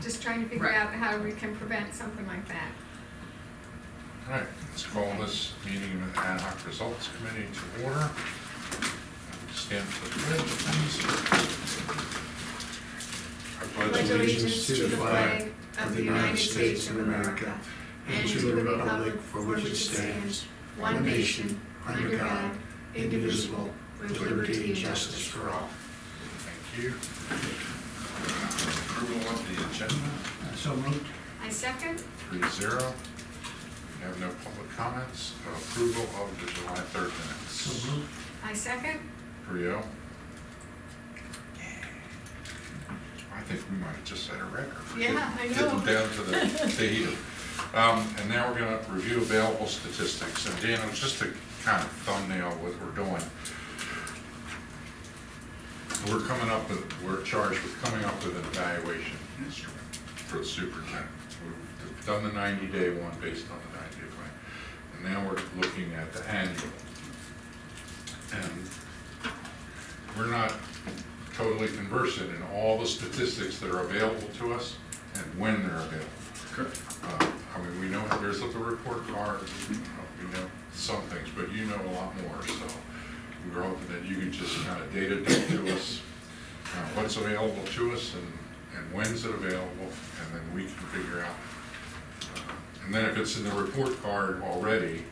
just trying to figure Right. out how we can prevent something like that. All right, let's call this meeting of the Ad hoc Results Committee to order. Stand for the pledge, please. I Pledge allegiance to the flag of the United States of America and to the republic for which it stands, one nation, under God, indivisible, with liberty and justice for all. Thank you. Approval of the agenda, So moved. I second. 3-0. We have no public comments. Approval of the July 3rd minutes. So moved. I second. 3-0. I think we might have just set a record. Yeah, I know. Getting down to the data. And now we're going to review available statistics. And Daniel, just to kind of thumbnail what we're doing, we're charged with coming up with an evaluation instrument for the superintendent. We've done the 90-day one based on the 90-day plan. And now we're looking at the annual. And we're not totally conversant in all the statistics that are available to us and when they're available. Correct. I mean, we know there's the report card, we know some things, but you know a lot more, so we were hoping that you could just kind of data dump to us what's available to us and when's it available, and then we can figure out. And then if it's in the report card already,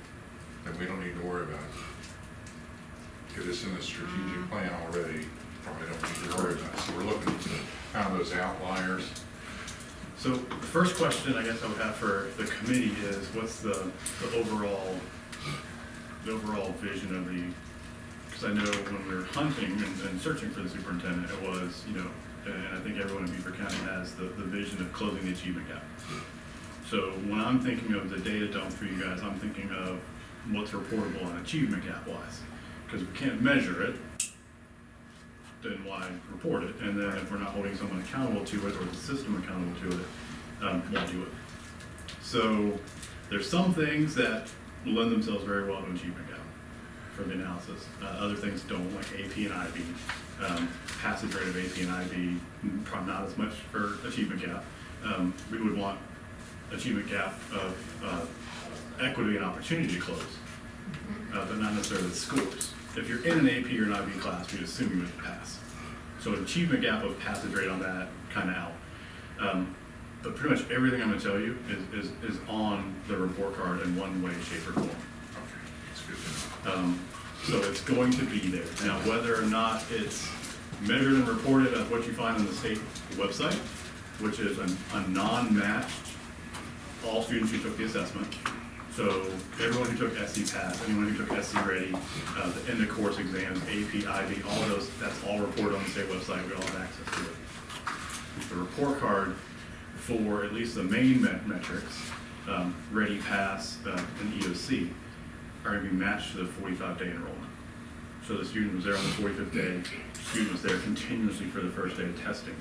then we don't need to worry about it. If it's in the strategic plan already, probably don't need to worry about it. So we're looking at kind of those outliers. So the first question I guess I would have for the committee is what's the overall vision of the, because I know when we were hunting and searching for the superintendent, it was, and I think everyone in Beaver County has the vision of closing the achievement gap. So when I'm thinking of the data dump for you guys, I'm thinking of what's reportable on achievement gap wise. Because we can't measure it, then why report it? And then if we're not holding someone accountable to it or the system accountable to it, won't do it. So there's some things that lend themselves very well to achievement gap for the analysis. Other things don't, like AP and IB. Passage rate of AP and IB, probably not as much for achievement gap. We would want achievement gap of equity and opportunity to close, but not necessarily the scores. If you're in an AP or an IB class, we'd assume you would pass. So an achievement gap of passage rate on that, kind of out. But pretty much everything I'm going to tell you is on the report card in one way, shape, or form. Okay, that's good to know. So it's going to be there. Now, whether or not it's measured and reported at what you find on the state website, which is a non-matched, all students who took the assessment. So everyone who took SC Pass, anyone who took SC Ready, the end of course exams, AP, IB, all of those, that's all reported on the state website. We all have access to it. The report card for at least the main metrics, Ready, Pass, and EOC, are going to be matched to the 45-day enrollment. So the student was there on the 45th day, the student was there continuously for the first day of testing.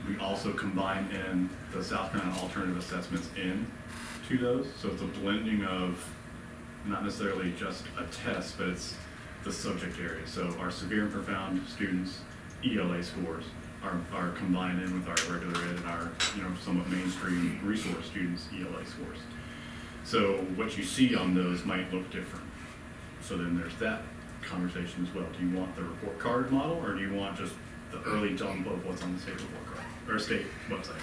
We also combine in the South Carolina alternative assessments into those, so it's a blending of not necessarily just a test, but it's the subject area. So our severe and profound students' ELA scores are combined in with our regular ed and our somewhat mainstream resource students' ELA scores. So what you see on those might look different. So then there's that conversation as well. Do you want the report card model, or do you want just the early dump of what's on the state report card or state website?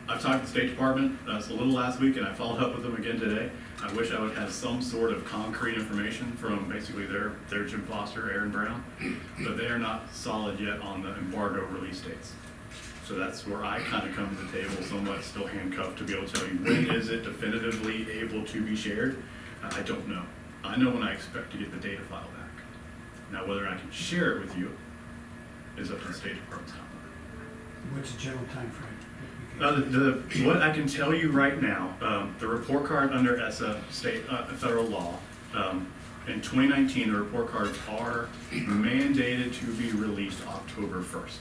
I've talked to the State Department a little last week, and I followed up with them again today. I wish I would have some sort of concrete information from basically their Jim Foster, Aaron Brown, but they are not solid yet on the embargo release dates. So that's where I kind of come to the table, somewhat still handcuffed, to be able to tell you when is it definitively able to be shared. I don't know. I know when I expect to get the data file back. Now, whether I can share it with you is up to the State Department's comment. What's the general time frame? What I can tell you right now, the report card under ESSA, federal law, in 2019, the report cards are mandated to be released October 1st.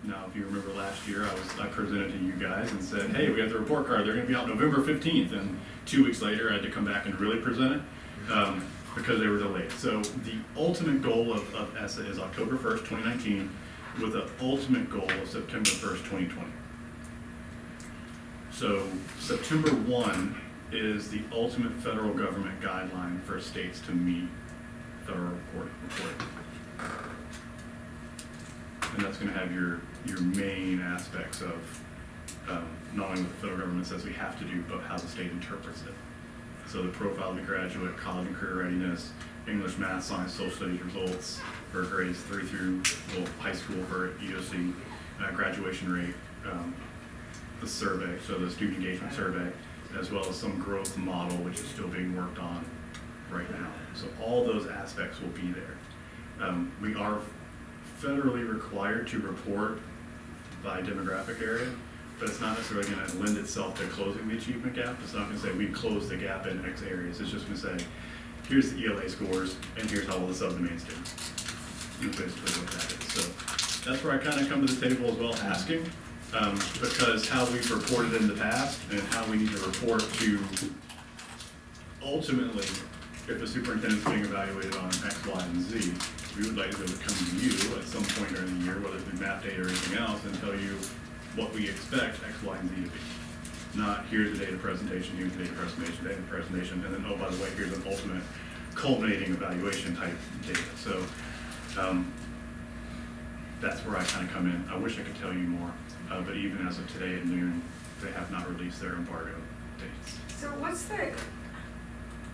Now, if you remember last year, I presented to you guys and said, hey, we got the report card, they're going to be out November 15th, and 2 weeks later I had to come back and really present it because they were delayed. So the ultimate goal of ESSA is October 1st, 2019. with an ultimate goal of September 1st, 2020. So September 1 is the ultimate federal government guideline for states to meet federal reporting. And that's going to have your main aspects of not only what the federal government says we have to do, but how the state interprets it. So the profile of the graduate, college and career readiness, English, math, science, social studies results for grades 3 through high school for EOC, graduation rate, the survey, so the student engagement survey, as well as some growth model, which is still being worked on right now. So all those aspects will be there. We are federally required to report by demographic area, but it's not necessarily going to lend itself to closing the achievement gap. It's not going to say we closed the gap in X areas. It's just going to say, here's the ELA scores, and here's how well the subdomains do. That's basically what that is. So that's where I kind of come to the table as well asking, because how we've reported in the past and how we need to report to ultimately, if a superintendent's being evaluated on X, Y, and Z, we would like to be able to come to you at some point during the year, whether it's map data or anything else, and tell you what we expect X, Y, and Z to be. Not here's the data presentation, here's the data presentation, and then, oh, by the way, here's an ultimate culminating evaluation type data. So that's where I kind of come in. I wish I could tell you more, but even as of today at noon, they have not released their embargo dates. So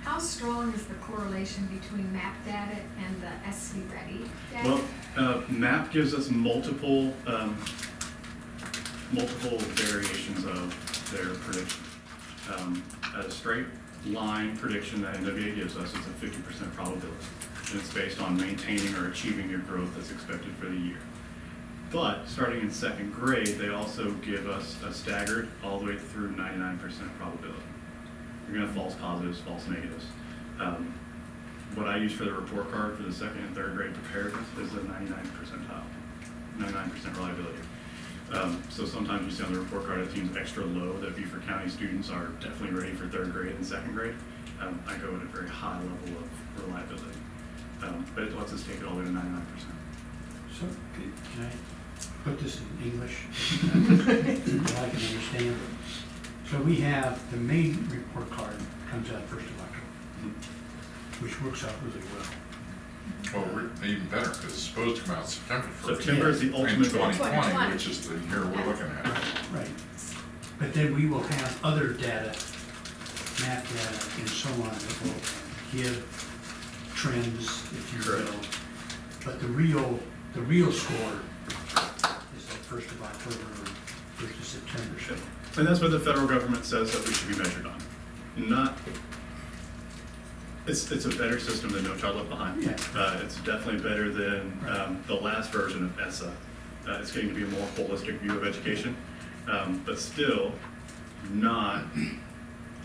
how strong is the correlation between MAP data and the SC Ready data? Well, MAP gives us multiple variations of their prediction. A straight line prediction that NWA gives us is a 50% probability, and it's based on maintaining or achieving your growth that's expected for the year. But starting in second grade, they also give us a staggered all the way through 99% probability. You're going to have false positives, false negatives. What I use for the report card for the second and third grade preparedness is the 99 percentile, 99% reliability. So sometimes you see on the report card it seems extra low, that be for county students are definitely ready for third grade and second grade. I go at a very high level of reliability. But it lets us take it all the way to 99%. So, can I put this in English that I can understand? So we have, the main report card comes out 1st of October, which works out really well. Well, even better, because it's supposed to come out September 1st. September is the In ultimate goal. 2020, which is the year we're looking at. Right. But then we will have other data, map data, and so on, that will give trends, if you will. But the real score is like 1st of October or 1st of September. So And that's what the federal government says that we should be measured on. Not, it's a better system than No Child Left Behind. Yeah. It's definitely better than the last version of ESSA. It's getting to be a more holistic view of education, but still not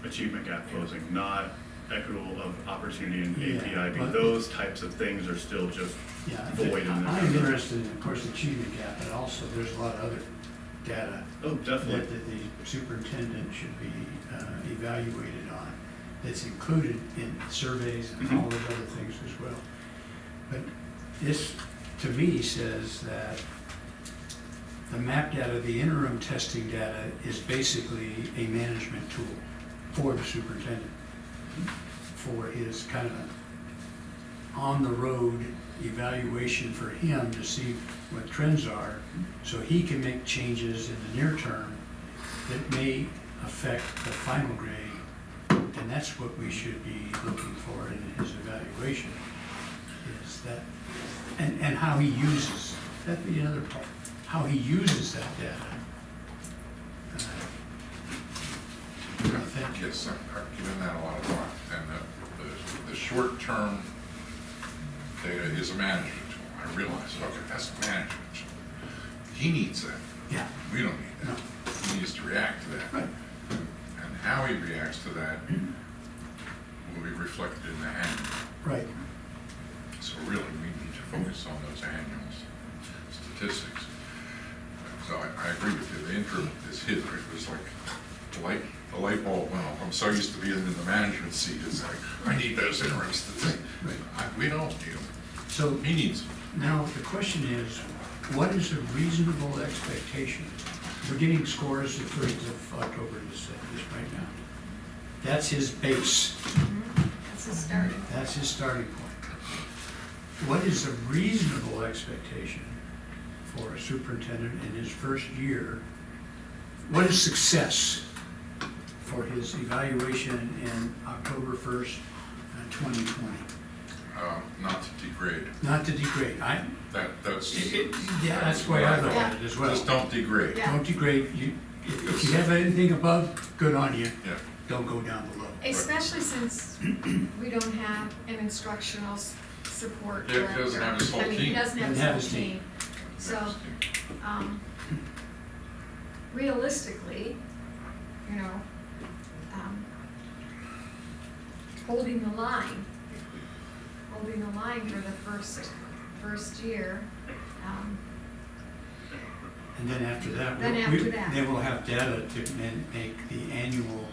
achievement gap closing, not equitable of opportunity and APIB. but- Those types of things are still just yeah, void in there. I'm interested in, of course, the achievement gap, but also there's a lot of other data Oh, definitely. that the superintendent should be evaluated on, that's included in surveys and all those other things as well. But this, to me, says that the MAP data, the interim testing data, is basically a management tool for the superintendent, for his kind of on-the-road evaluation for him to see what trends are, so he can make changes in the near term that may affect the final grade. And that's what we should be looking for in his evaluation, is that, and how he uses, that'd be another part, how he uses that data. Thank you. Yes, I've given that a lot of thought, and the short-term data is a management tool. I realize, okay, that's a management tool. He needs that. Yeah, We don't need that. He needs to react to that. right, And how he reacts to that will be reflected in the annual. right. So really, we need to focus on those annual statistics. So I agree with you. The interim is hidden. It was like the light bulb went off. I'm so used to being in the management seat. It's like, I need those interim statistics. Right. We don't need them. So He needs them. now the question is, what is a reasonable expectation? We're getting scores the 1st of October, this right now. That's his base. That's a starting. That's his starting point. What is a reasonable expectation for a superintendent in his first year? What is success for his evaluation in October 1st, 2020? Not to degrade. Not to degrade. That's. Yeah, that's the way I look at it as well. Just don't degrade. Yeah. Don't degrade. If you have anything above, good on you. Yeah. Don't go down below. Especially since we don't have an instructional support Yeah, he director. doesn't have his whole I mean, he team. doesn't have Doesn't have his his whole team. team. So, realistically, you know, holding the line for the first year, And then after that, Then after that. then we'll have data to make the annual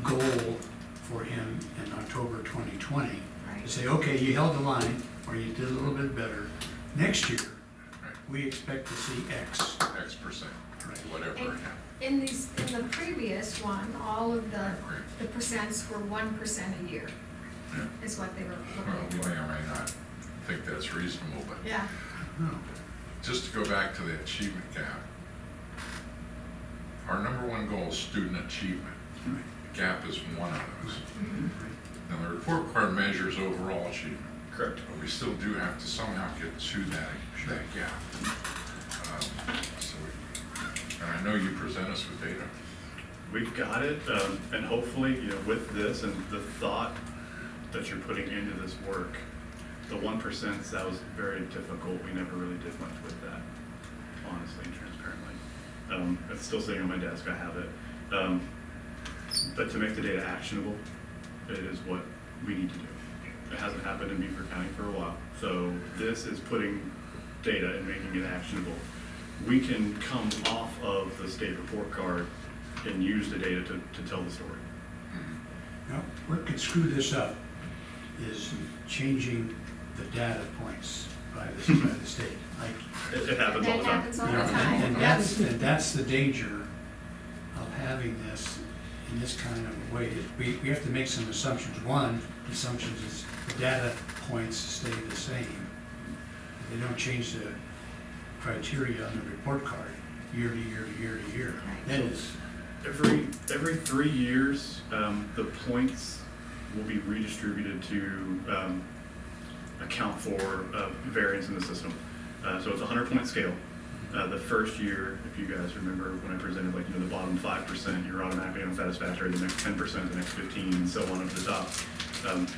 goal for him in October 2020. right? To say, okay, you held the line, or you did a little bit better. Next year, Right. we expect to see X. X%, Right. whatever it And happens. in the previous one, all of the Right. percents were 1% a year, Yeah. is what they were Well, looking we for. may or may not think that's reasonable, but Yeah, No. just to go back to the achievement gap, our number one goal is student achievement. Right. Gap is one of those. mhm. Now, the report card measures overall achievement, Correct. but we still do have to somehow get to that gap. And I know you present us with data. We've got it, and hopefully, you know, with this and the thought that you're putting into this work, the 1%, that was very difficult. We never really did much with that, honestly and transparently. It's still sitting on my desk, I have it. But to make the data actionable, it is what we need to do. It hasn't happened in Beaufort County for a while, so this is putting data and making it actionable. We can come off of the state report card and use the data to tell the story. Now, what could screw this up is changing the data points by the state. Like, It happens all That the time. happens all the you know, time. and that's the danger of having this in this kind of a way. We have to make some assumptions. One, the assumption is the data points stay the same. They don't change the criteria on the report card year to year to year to year. Right. Then it's, Every 3 years, the points will be redistributed to account for variance in the system. So it's a 100-point scale. The first year, if you guys remember when I presented, like, you know, the bottom 5%, you're automatically unsatisfactory, the next 10%, the next 15, and so on up to the top.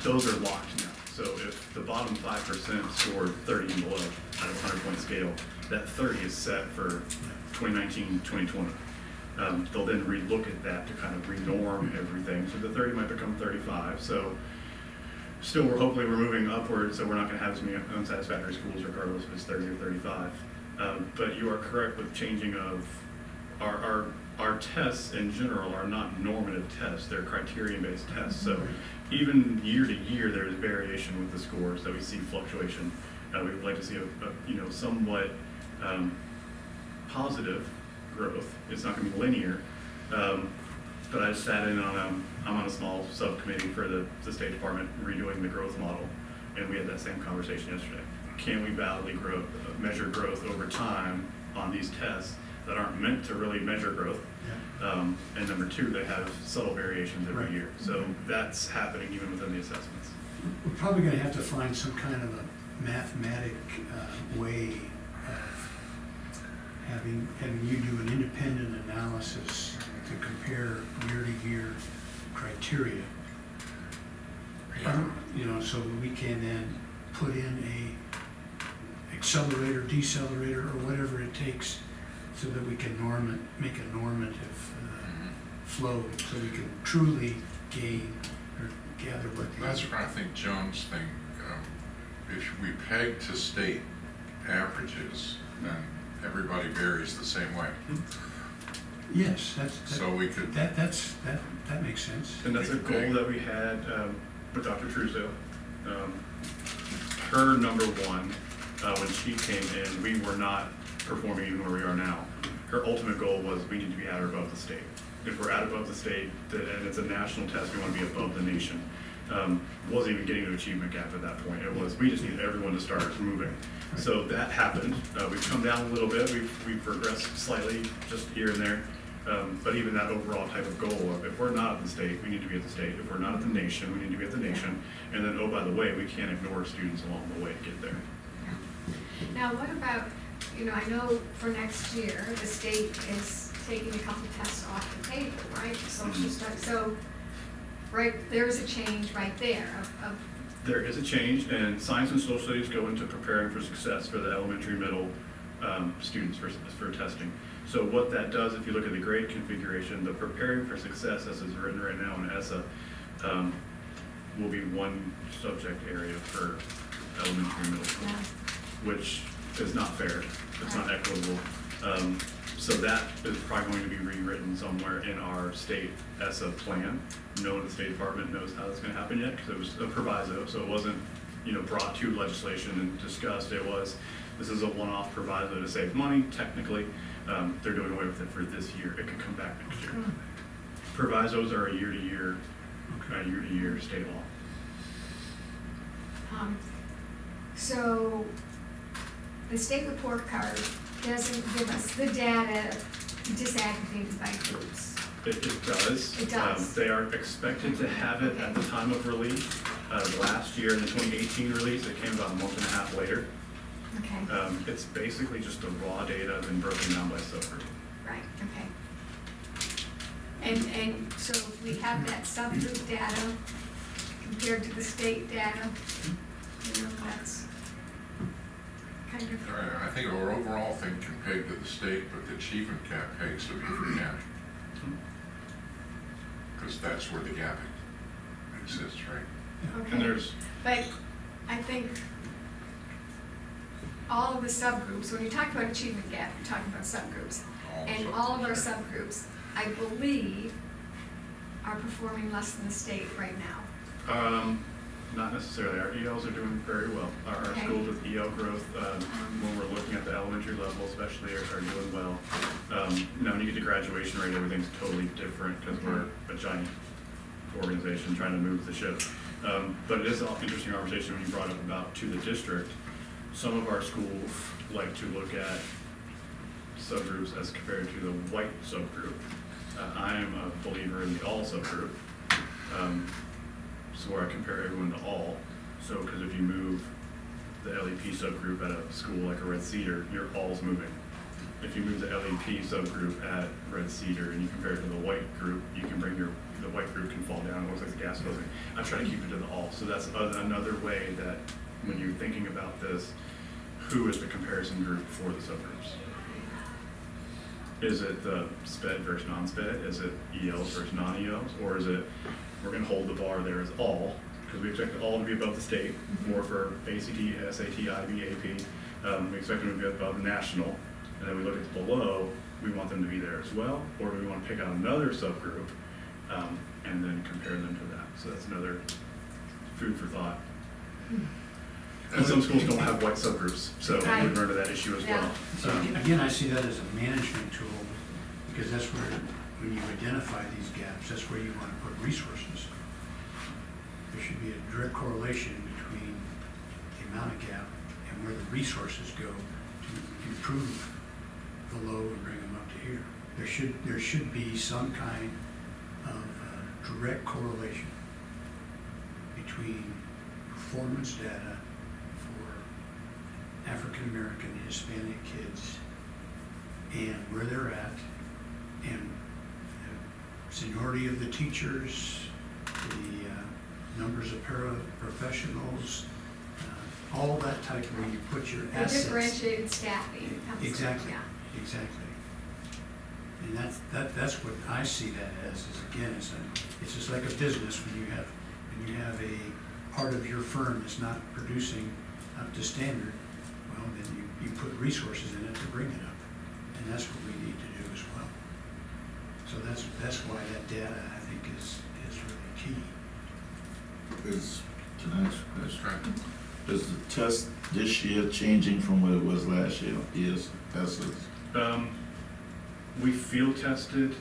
Those are locked now. So if the bottom 5% scored 30 and below on a 100-point scale, that 30 is set for 2019, 2020. They'll then relook at that to kind of renorm everything. So the 30 might become 35. So still, we're moving upward, so we're not going to have as many unsatisfactory schools regardless if it's 30 or 35. But you are correct with changing of our tests in general are not normative tests; they're criterion-based tests. So even year to year, there is variation with the scores that we see fluctuation. We would like to see a somewhat positive growth. It's not going to be linear. But I sat in on I'm on a small subcommittee for the State Department redoing the growth model, and we had that same conversation yesterday. Can we validly measure growth over time on these tests that aren't meant to really measure growth? And number two, they have subtle variations every Right. year. So that's happening even within the assessments. we're probably gonna have to find some kind of a mathematic way of having you do an independent analysis to compare year-to-year criteria. You know, so we can then put in a accelerator, decelerator, or whatever it takes so that we can make a normative flow, so we can truly gain or gather what the. That's where I think Joan's thing, if we peg to state averages, then everybody varies the same way. Yes, So we could, that makes sense. And that's a goal that we had with Dr. Truesdale. Her number one when she came in, we were not performing even where we are now. Her ultimate goal was we need to be at or above the state. If we're at above the state, and it's a national test, we want to be above the nation. Wasn't even getting to achievement gap at that point. It was, we just need everyone to start moving. So that happened. We've come down a little bit. We've progressed slightly just here and there. But even that overall type of goal of if we're not at the state, we need to be at the state. If we're not at the nation, we need to be at the nation. And then, oh, by the way, we can't ignore students along the way to get there. Now, what about, I know for next year, the state is taking a couple tests off the table, right? Social studies, so, right, there's a change right there of There is a change, and science and social studies go into preparing for success for the elementary, middle students for testing. So what that does, if you look at the grade configuration, the preparing for success as is written right now in ESSA will be one subject area for elementary and middle school, which is not fair. It's not equitable. So that is probably going to be rewritten somewhere in our state ESSA plan. No one in the State Department knows how that's going to happen yet because it was a proviso, so it wasn't brought to legislation and discussed. It was, this is a one-off proviso to save money. Technically, they're doing away with it for this year. It could come back next year. Provisos are a year-to-year state law. So the state report card doesn't give us the data disaggregated by groups. It does. It does. They are expected to have it at the time of release. Last year in the 2018 release, it came about a month and a half later. Okay. It's basically just the raw data then broken down by subgroup. Right, okay. And so if we have that subgroup data compared to the state data, that's kind of. Right, I think our overall thing can peg to the state, but the achievement gap pegs to be for county. Because that's where the gap exists, right? Okay. And there's, But I think all of the subgroups, when you talk about achievement gap, you're talking about subgroups. And all of our subgroups, I believe, are performing less than the state right now. not necessarily. Our ELs are doing very well. Our Okay. schools with EL growth, when we're looking at the elementary level especially, are doing well. Now when you get to graduation rate, everything's totally different because we're a giant organization trying to move the ship. But it is an interesting conversation when you brought up about to the district. Some of our schools like to look at subgroups as compared to the white subgroup. I am a believer in the all subgroup. So where I compare everyone to all. So, because if you move the LEP subgroup at a school like a Red Cedar, your all's moving. If you move the LEP subgroup at Red Cedar and you compare it to the white group, you can bring the white group can fall down. It looks like the gas building. I try to keep it to the all. So that's another way that when you're thinking about this, who is the comparison group for the subgroups? Is it the SPED versus non-SPED? Is it ELs versus non-ELs? Or is it, we're gonna hold the bar there as all, because we expect all to be above the state, more for ACT, SAT, IB, AP. We expect them to be above the national, and then we look at the below, we want them to be there as well, or do we wanna pick out another subgroup, and then compare them to that? So that's another food for thought. And some schools don't have white subgroups, so we run into that issue as well. So again, I see that as a management tool, because that's where, when you identify these gaps, that's where you want to put resources. There should be a direct correlation between the amount of gap and where the resources go to improve the low and bring them up to here. There should be some kind of direct correlation between performance data for African American, Hispanic kids, and where they're at, and the seniority of the teachers, the numbers of paraprofessionals, all that type where you put your The assets. differentiated staffing. Exactly, Yeah. exactly. And that's what I see that as, is again, it's just like a business when you have a part of your firm that's not producing up to standard, well, then you put resources in it to bring it up. And that's what we need to do as well. So that's why that data, I think, is really key. Can I ask a question? Is the test this year changing from what it was last year? Yes, that's it. We field tested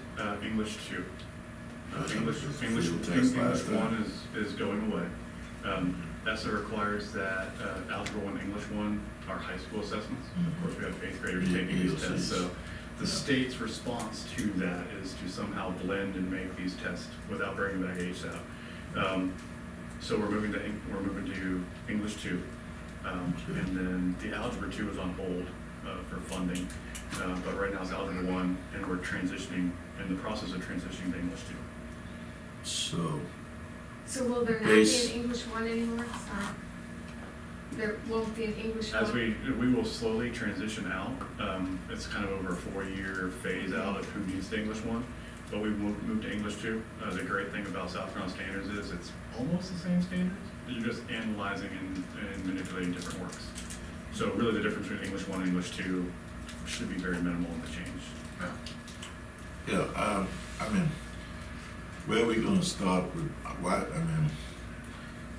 English 2. English Field test last time. 1 is going away. ESSA requires that Algebra 1, English 1 are high school assessments. Of course, we have 8th graders taking these tests. So the state's response to that is to somehow blend and make these tests without bringing back HSAP. So we're moving to English 2. And then the Algebra 2 is on hold for funding. But right now it's Algebra 1, and we're transitioning, in the process of transitioning to English 2. So, will there not be an English 1 anymore? There won't be an English 1? As we will slowly transition out. It's kind of over a 4-year phase out of who needs the English 1, but we will move to English 2. The great thing about South Carolina standards is it's almost the same standards. You're just analyzing and manipulating different works. So really the difference between English 1 and English 2 should be very minimal in the change. yeah, I mean, where are we gonna start with, what, I mean,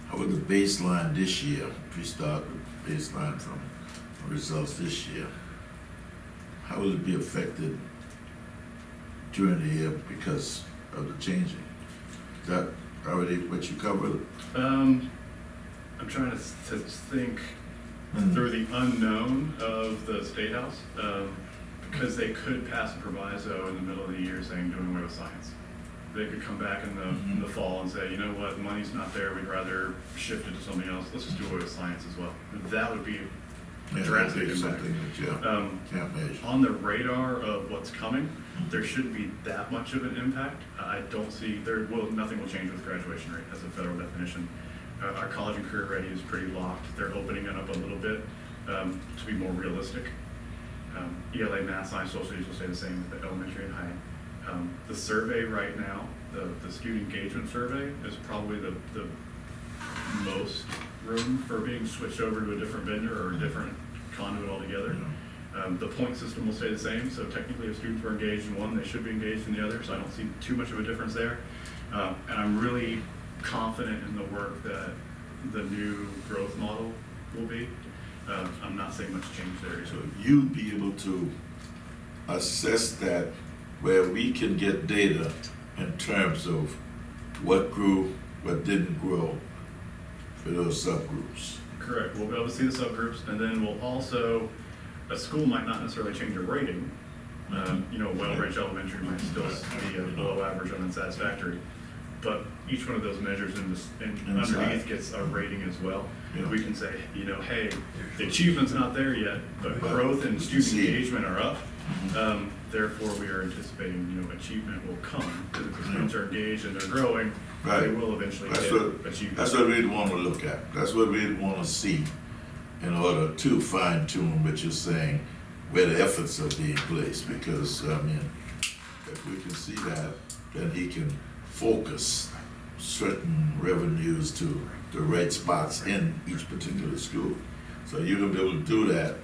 how would the baseline this year, if we start with baseline from results this year, how will it be affected during the year because of the changing? Is that already what you covered? I'm trying to think through the unknown of the State House, because they could pass a proviso in the middle of the year saying doing away with science. They could come back in the fall and say, you know what, money's not there, we'd rather shift it to something else, let's just do away with science as well. That would be a drastic impact. Something that you can't measure. On the radar of what's coming, there shouldn't be that much of an impact. I don't see, nothing will change with graduation rate as a federal definition. Our college and career ready is pretty locked. They're opening it up a little bit to be more realistic. ELA, math, science, social studies will stay the same at the elementary and high. The survey right now, the student engagement survey, is probably the most room for being switched over to a different vendor or a different conduit altogether. The point system will stay the same, so technically if students were engaged in one, they should be engaged in the other, so I don't see too much of a difference there. And I'm really confident in the work that the new growth model will be. I'm not seeing much change there either. So you'd be able to assess that where we can get data in terms of what grew, what didn't grow for those subgroups. Correct. We'll be able to see the subgroups, and then we'll also, a school might not necessarily change their rating. Well-Range Elementary might still be below average and unsatisfactory, but each one of those measures underneath gets a rating as well. Yeah. We can say, hey, the achievement's not there yet, but growth and student engagement are up. Therefore, we are anticipating, achievement will come. Because if the students are engaged and they're growing, they will eventually get achievement. That's what we'd want to look at. That's what we'd want to see in order to fine tune what you're saying, where the efforts are being placed. Because, if we can see that, then he can focus certain revenues to the right spots in each particular school. So you're going to be able to do that.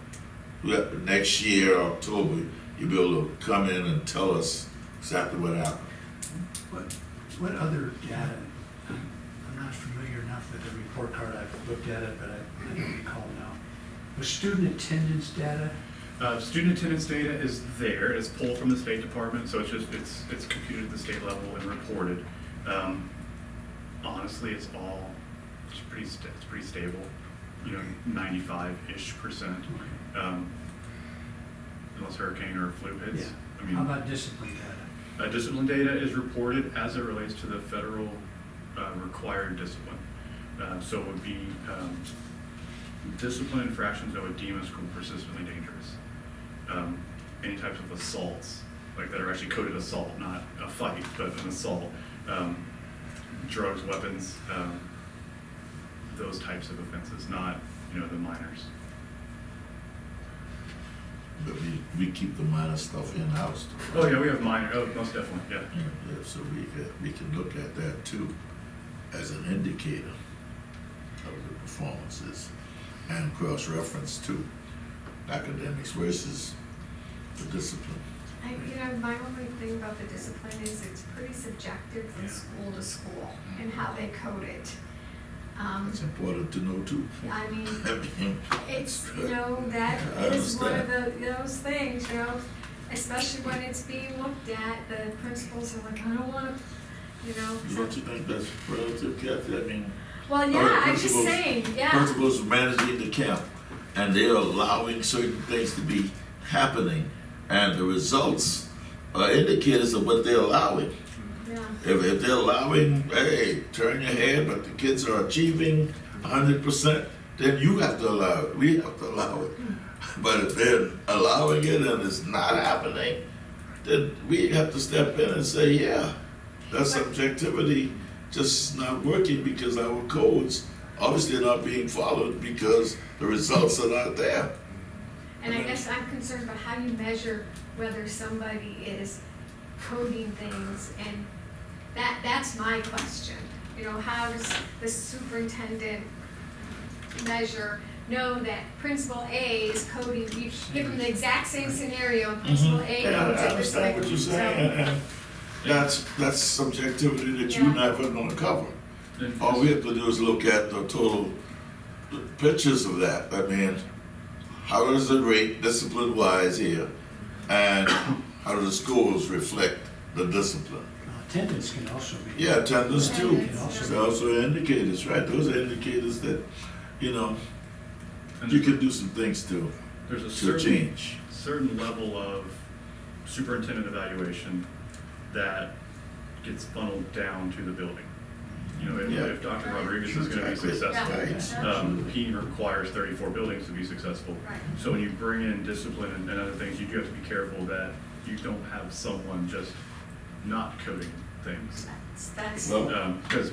Next year, October, you'll be able to come in and tell us exactly what happened. What other data? I'm not familiar enough with the report card. I've looked at it, but I don't recall now. Was student attendance data? Student attendance data is there. It's pulled from the State Department, so it's computed at the state level and reported. Honestly, it's pretty stable. 95-ish%. Unless hurricane or flu hits. Yeah. How about discipline data? Discipline data is reported as it relates to the federal required discipline. So it would be discipline infractions that would deem a school persistently dangerous. Any types of assaults, like that are actually coded assault, not a fight, but an assault. Drugs, weapons, those types of offenses, not the minors. But we keep the minor stuff in-house. Oh yeah, we have minor. Oh, most definitely, yeah. Yeah, so we can look at that too as an indicator of the performances and cross-reference to academics versus the discipline. My only thing about the discipline is it's pretty subjective from school to school and how they code it. It's important to know too. I mean, I mean, it's, that I is one of understand. those things, especially when it's being looked at, the principals are like, I don't wanna, Don't you think that's relative, Kathy? I mean, well, Or yeah, I'm just principals- saying, yeah. principals managing the camp, and they're allowing certain things to be happening, and the results are indicators of what they're allowing. Yeah. If they're allowing, hey, turn your head, but the kids are achieving 100%, then you have to allow it. We have to allow it. But if they're allowing it and it's not happening, then we have to step in and say, yeah, that subjectivity just not working because our codes obviously are not being followed because the results are not there. And I guess I'm concerned about how you measure whether somebody is coding things, and that's my question. How does the superintendent know that principal A is coding, you give them the exact same scenario, and principal A Yeah, codes I it this way. understand what you're saying, and that's subjectivity that you're Yeah. never gonna cover. And All we have to do is look at the total pictures of that. I mean, how does it rate discipline-wise here? And how do the schools reflect the discipline? Attendance can also be. Yeah, attendance too. Attendance, It's also indicators, right? Those are indicators that, and you can do some things to there's a change. certain level of superintendent evaluation that gets funneled down to the building. Yeah. If Dr. Rodriguez is gonna be Exactly. successful, Right. he requires 34 buildings to be successful. Right. So when you bring in discipline and other things, you do have to be careful that you don't have someone just not coding things. That's, Well, Because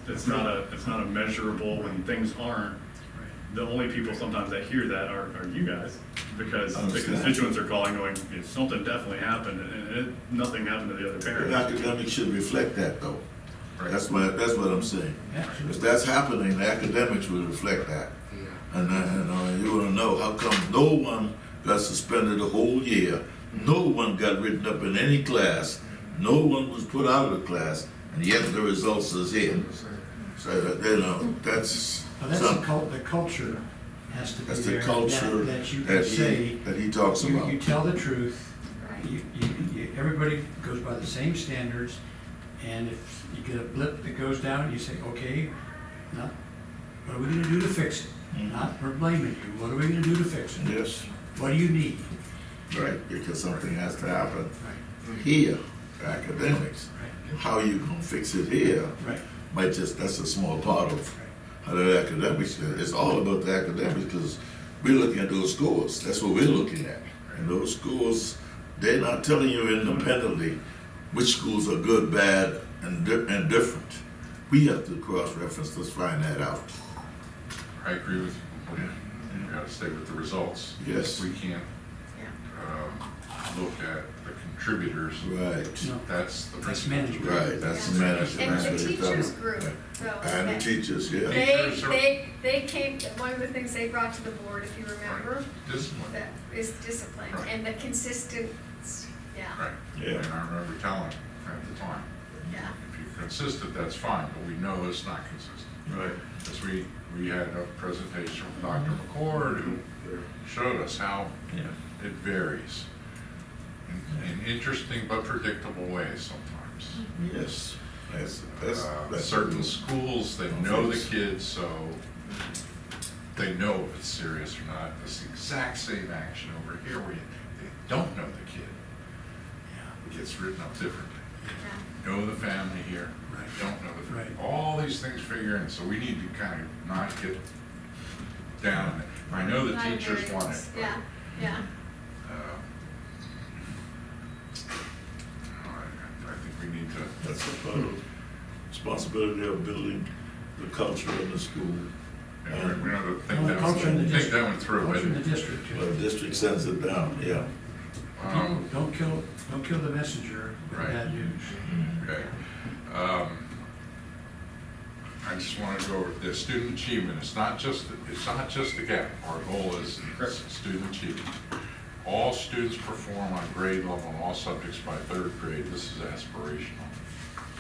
it's not a measurable when things aren't. The only people sometimes that hear that are you guys, because the Understand. constituents are calling going, something definitely happened, and nothing happened to the other the parents. academics should reflect that though. Right. That's what I'm saying. Absolutely. If that's happening, the academics will reflect that. And you wanna know how come no one got suspended the whole year, no one got written up in any class, no one was put out of the class, and yet the results is here. So, that's Well, that's something. the culture has to be That's the there. culture That you can say, that he talks about. you tell the truth, right. everybody goes by the same standards, and if you get a blip that goes down, you say, okay, now, what are we gonna do to fix it? Not for blaming you, what are we gonna do to fix it? Yes, What do you need? right, because something has to happen Right, here, academics. right, How you gonna fix it here right, that's a small part of right. how the academics, it's all about the academics, because we're looking at those scores, that's what we're looking at. And those schools, they're not telling you independently which schools are good, bad, and different. We have to cross-reference to find that out. I agree with you. You gotta stay with the results. Yes. We can't, look at the contributors. Right, No, That's the that's principal's management. right, that's the Yeah. management. And that's the what they're teachers talking group, about. so. And the that- teachers, yeah. They came, one of the things they brought to the board, if you remember, Discipline. that is discipline, Right. and the consistent, yeah, Right. Yeah. And I remember telling him at the time, yeah. if you're consistent, that's fine, but we know it's not consistent. Right. Because we had a presentation from Dr. McCord who showed us how it varies in interesting but predictable ways sometimes. Yes, that's. Certain schools, they know the kids, so they know if it's serious or not. It's the exact same action over here where they don't know the kid. It gets written up differently. Know the family here, Right. don't know the family. Right. All these things figure in, so we need to kind of not get down. I know the teachers want it. but, Yeah, yeah. I think we need to. That's a part of responsibility of building the culture in the school. We don't have to think Well, the that culture in the think district. that one through. Culture in the but, district, too. Well, the district sends it down, yeah. Don't kill the messenger with Right. bad news. Okay. I just want to go over the student achievement. It's not just the gap. Our goal is student achievement. All students perform on grade level in all subjects by third grade. This is aspirational.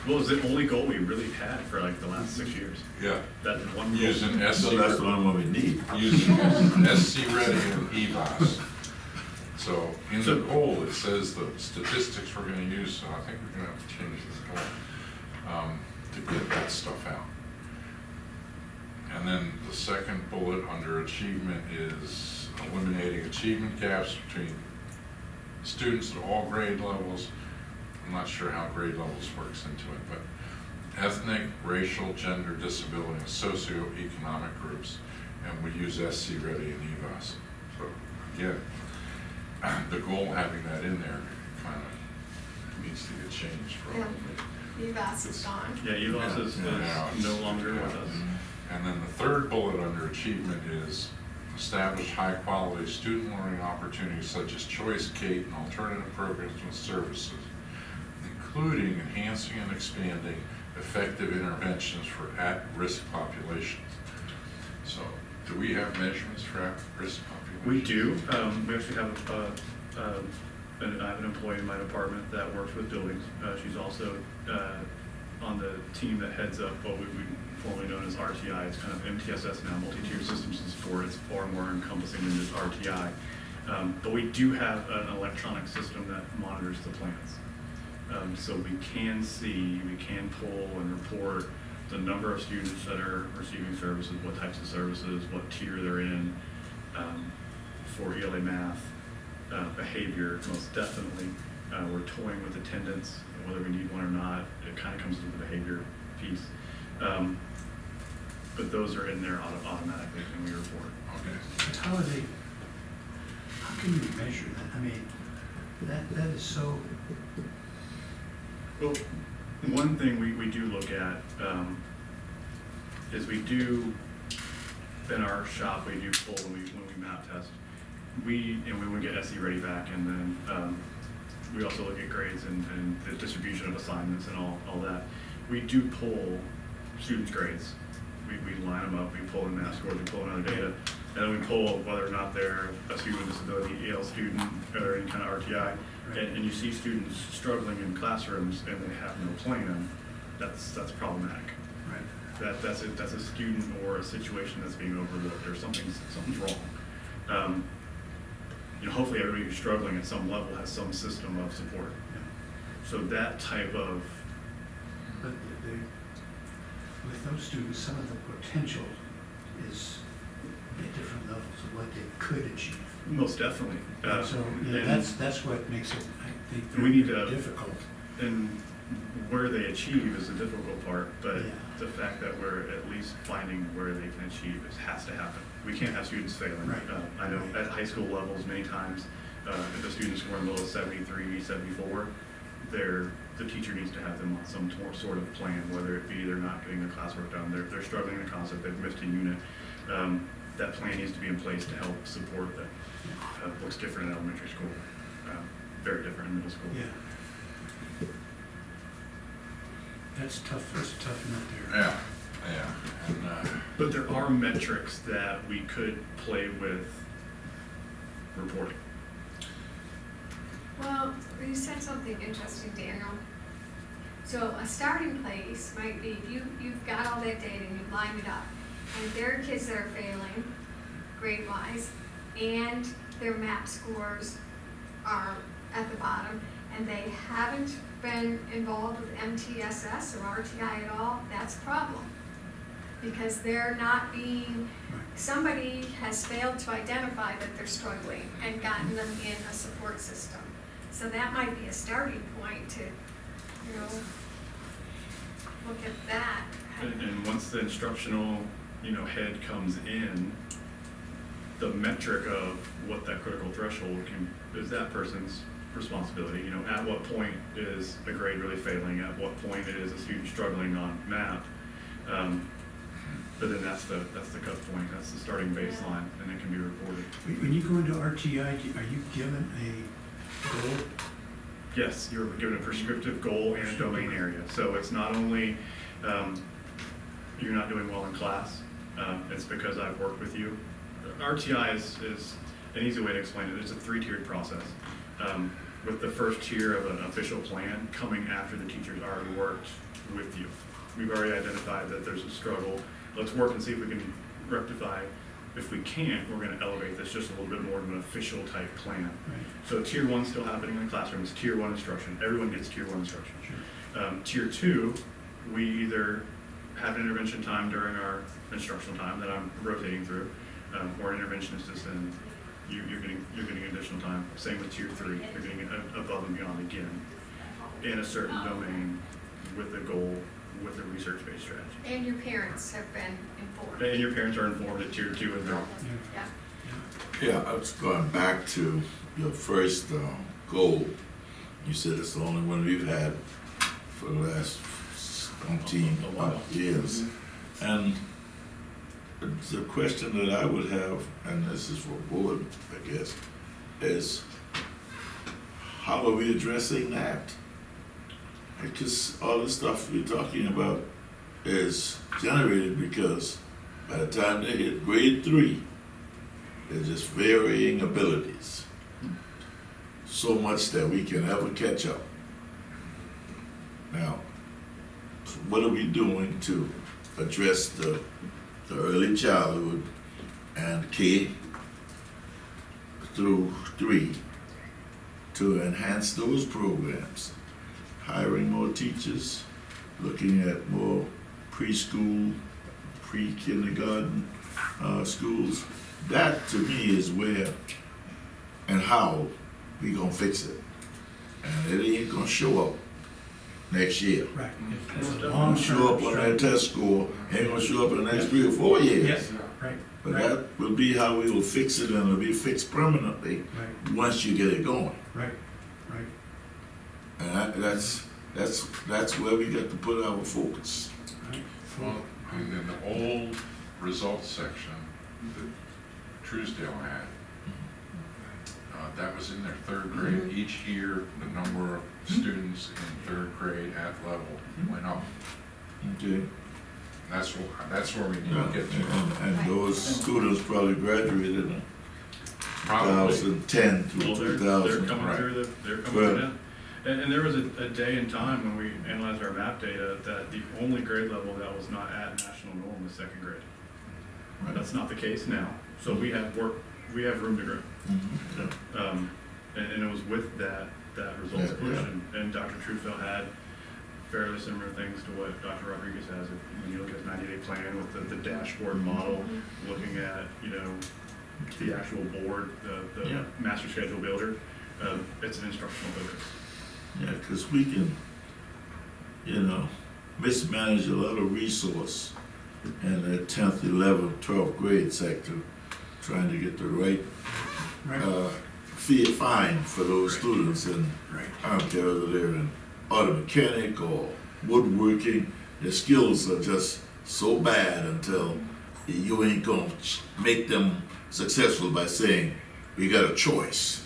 Well, it's the only goal we really had for like the last 6 years. Yeah, That one goal. using SC. So that's the one we need. Using SC Ready and EVAS. So in the goal, it says the statistics we're gonna use, so I think we're gonna have to change this goal to get that stuff out. And then the second bullet under achievement is eliminating achievement gaps between students at all grade levels. I'm not sure how grade levels works into it, but ethnic, racial, gender, disability, and socioeconomic groups. And we use SC Ready and EVAS. So again, the goal having that in there kind of needs to get changed probably. EVAS is gone. Yeah, EVAS is Yeah, it's- no longer with us. And then the third bullet under achievement is establish high-quality student learning opportunities such as choice, CATE, and alternative programs and services, including enhancing and expanding effective interventions for at-risk populations. So, do we have measurements for at-risk populations? We do. We actually have I have an employee in my department that works with buildings. She's also on the team that heads up what we formerly known as RTI. It's kind of MTSS now, multi-tier systems and support. It's far more encompassing than just RTI. But we do have an electronic system that monitors the plans. So we can see, we can pull and report the number of students that are receiving services, what types of services, what tier they're in, for ELA math, behavior, most definitely. We're toying with attendance, whether we need one or not. It kind of comes to the behavior piece. But those are in there automatically when we report. Okay. But how can you measure that? I mean, that is so, Well, one thing we do look at is we do, in our shop, we do pull when we map test. When we get SE ready back, and then we also look at grades and the distribution of assignments and all that. We do pull students' grades. We line them up, we pull in math scores, we pull in other data, and then we pull whether or not they're a student with disability, EL student, or any kind of RTI. Right. And you see students struggling in classrooms and they have no plan. That's problematic. right. That's a student or a situation that's being overlooked, or something's wrong. Hopefully everybody who's struggling at some level has some system of support. Yeah. So that type of, But with those students, some of the potential is at different levels of what they could achieve. most definitely. So, and- that's what makes it, I think, We need very to- difficult. And where they achieve is the difficult part, but Yeah. the fact that we're at least finding where they can achieve has to happen. We can't have students failing. Right. I know at high school levels, many times, if a student's scoring below 73, 74, the teacher needs to have them on some sort of plan, whether it be they're not getting their classwork done, they're struggling in a concept, they've missed a unit. That plan needs to be in place to help support that. Looks different in elementary school, very different in middle school. Yeah. That's a tough nut there. Yeah, and, But there are metrics that we could play with reporting. Well, you said something interesting, Daniel. So a starting place might be, you've got all that data and you've lined it up, and there are kids that are failing grade-wise, and their MAP scores are at the bottom, and they haven't been involved with MTSS or RTI at all. That's a problem, because they're not being, somebody has failed to identify that they're struggling and gotten them in a support system. So that might be a starting point to, look at that. And once the instructional, head comes in, the metric of what that critical threshold is that person's responsibility. At what point is a grade really failing? At what point is a student struggling on math? But then that's the cut point. That's the starting baseline, and it can be reported. When you go into RTI, are you given a goal? Yes, you're given a prescriptive goal and a domain area. So it's not only you're not doing well in class, it's because I've worked with you. RTI is an easy way to explain it. It's a 3-tiered process. with the first tier of an official plan coming after the teachers already worked with you. We've already identified that there's a struggle. Let's work and see if we can rectify. If we can't, we're gonna elevate this just a little bit more of an official type plan. Right. So tier one's still happening in the classroom, it's tier one instruction, everyone gets tier one instruction. Sure. Tier two, we either have an intervention time during our instructional time that I'm rotating through, or an interventionist is then, you're getting additional time. Same with tier three, you're getting above and beyond again, in a certain domain with a goal, with a research-based strategy. And your parents have been informed. And your parents are informed at tier two and beyond. Yeah. Yeah, I was going back to your first goal. You said it's the only one we've had for the last 17 years. And the question that I would have, and this is for board, I guess, is how are we addressing that? Because all the stuff we're talking about is generated because by the time they hit grade 3, they're just varying abilities. So much that we can never catch up. Now, what are we doing to address the early childhood and K through 3 to enhance those programs? Hiring more teachers, looking at more preschool, pre-kindergarten schools. That to me is where and how we gonna fix it. And it ain't gonna show up next year. Right. Mhm. It's a Gonna long Show up on that test score, ain't gonna show up in the next 3 or 4 years. Yes, right, But right, that will be how we will fix it, and it'll be fixed permanently right, once you get it going. right, right. And that's where we got to put our focus. Right. Well, and in the old results section that Truesdale had, that was in their 3rd grade. Each year, the number of students in 3rd grade at level went up. Okay. That's where we need to get to. And those students probably graduated in Probably. 2010 through Well, they're 2000. coming Right. through they're coming Well- through now. And there was a day and time when we analyzed our map data that the only grade level that was not at national norm was 2nd grade. Right. That's not the case now, so we have room to grow. Mhm. Yeah. And it was with that results Yeah, push, yeah. and Dr. Truesdale had fairly similar things to what Dr. Rodriguez has. When you look at his 90-day plan with the dashboard model, looking at, the actual board, the Yeah. master schedule builder, it's an instructional focus. Yeah, because we can, mismanage a lot of resource in the 10th, 11th, 12th grade sector, trying to get the right fine for those students. And Right. I don't care whether they're in auto mechanic or woodworking, their skills are just so bad until you ain't gonna make them successful by saying, we got a choice.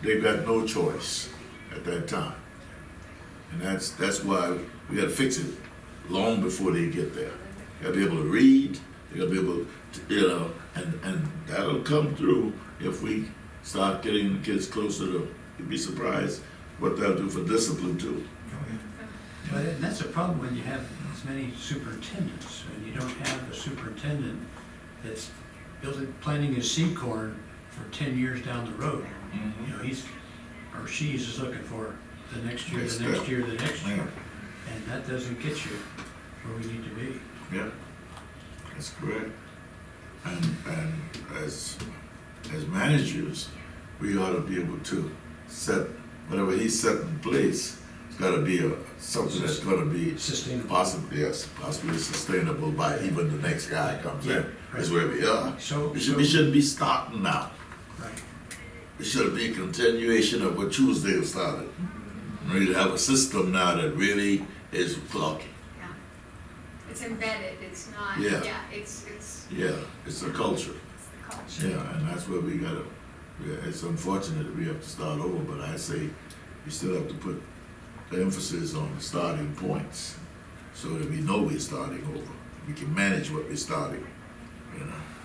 They've got no choice at that time. And that's why we gotta fix it long before they get there. They gotta be able to read, they gotta be able to, and that'll come through if we start getting the kids closer to, you'd be surprised what that'll do for discipline too. But and that's a problem when you have as many superintendents, when you don't have a superintendent that's planting his seed corn for 10 years down the road. He's, or she's is looking for the next year, Next the next step. year, the next year. Yeah. And that doesn't get you where we need to be. Yeah, that's correct. And as managers, we ought to be able to set, whatever he's set in place, it's gotta be something that's gonna be Sustainable. possibly sustainable by even the next guy comes in. That's where we are. So, We shouldn't be starting now. right, It should be a continuation of what Tuesday started. We need to have a system now that really is clocking. Yeah. It's embedded, it's not, Yeah. it's Yeah, it's a culture. the culture. Yeah, and that's where we gotta, it's unfortunate that we have to start over, but I say we still have to put the emphasis on the starting points so that we know we're starting over. We can manage what we're starting,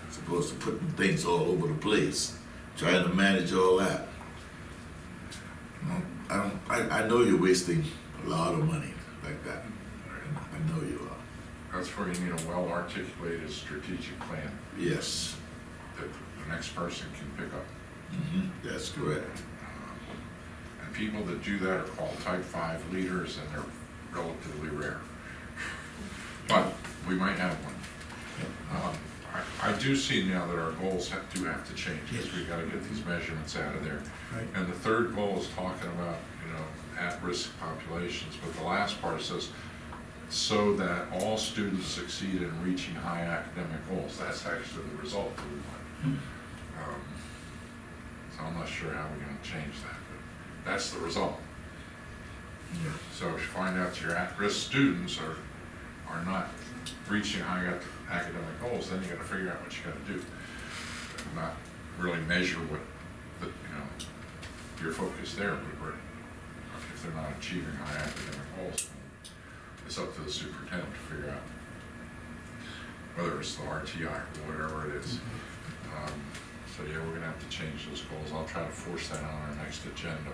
as opposed to putting things all over the place, trying to manage all that. I know you're wasting a lot of money like that. I know you are. That's where you need a well-articulated strategic plan Yes. that the next person can pick up. That's correct. And people that do that are called type 5 leaders, and they're relatively rare. But we might have one. I do see now that our goals do have to change, because we gotta get these measurements out of there. Right. And the third goal is talking about, at-risk populations, but the last part says, so that all students succeed in reaching high academic goals. That's actually the result that we want. So I'm not sure how we're gonna change that, but that's the result. Yeah. So if you find out your at-risk students are not reaching high academic goals, then you gotta figure out what you gotta do. Not really measure what, your focus there, but if they're not achieving high academic goals, it's up to the superintendent to figure out whether it's the RTI or whatever it is. So yeah, we're gonna have to change those goals. I'll try to force that on our next agenda.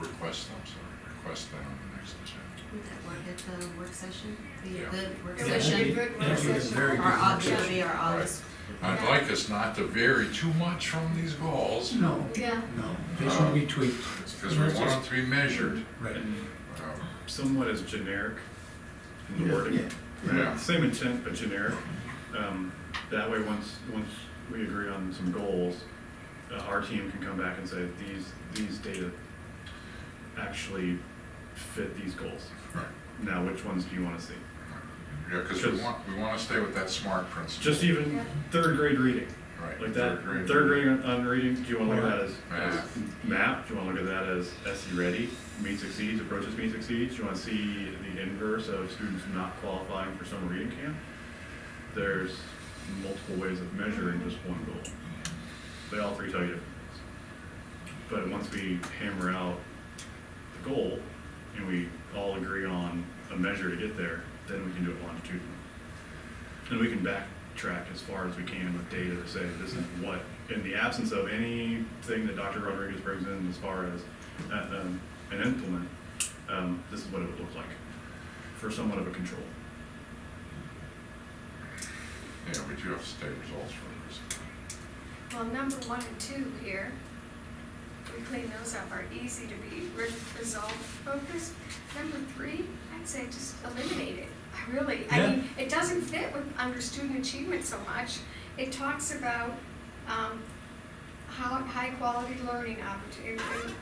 Request that on the next agenda. Would that work at the work session? Be Yeah. a good work It would be a session? good work That'd be a session. very good Our work August, session. be our August. I'd like us not to vary too much from these goals, No, Yeah, no, they should be tweaked. because we want them to be measured. Right. And Um, somewhat as generic in the Yeah, wording. yeah. Yeah. Same intent, but generic. That way, once we agree on some goals, our team can come back and say, these data actually fit these goals. Right. Now, which ones do you want to see? Yeah, because we want to stay with that SMART principle. Just even Yeah. third grade reading, Right. like that, third grade on reading, do you want to look at that as Math. MAP? Do you want to look at that as SE ready, meet succeeds, approaches meet succeeds? Do you want to see the inverse of students not qualifying for summer reading camp? There's multiple ways of measuring just one goal. They all three tell you different things. But once we hammer out the goal and we all agree on a measure to get there, then we can do it longitudinally. And we can backtrack as far as we can with data to say this is what, in the absence of anything that Dr. Rodriguez brings in as far as an implement, this is what it would look like for somewhat of a control. Yeah, we do have state results for this. well, number 1 and 2 here, we clean those up, are easy to be result focused. Number 3, I'd say just eliminate it. I Yeah. mean, it doesn't fit with under student achievement so much. It talks about how high quality learning opportunity,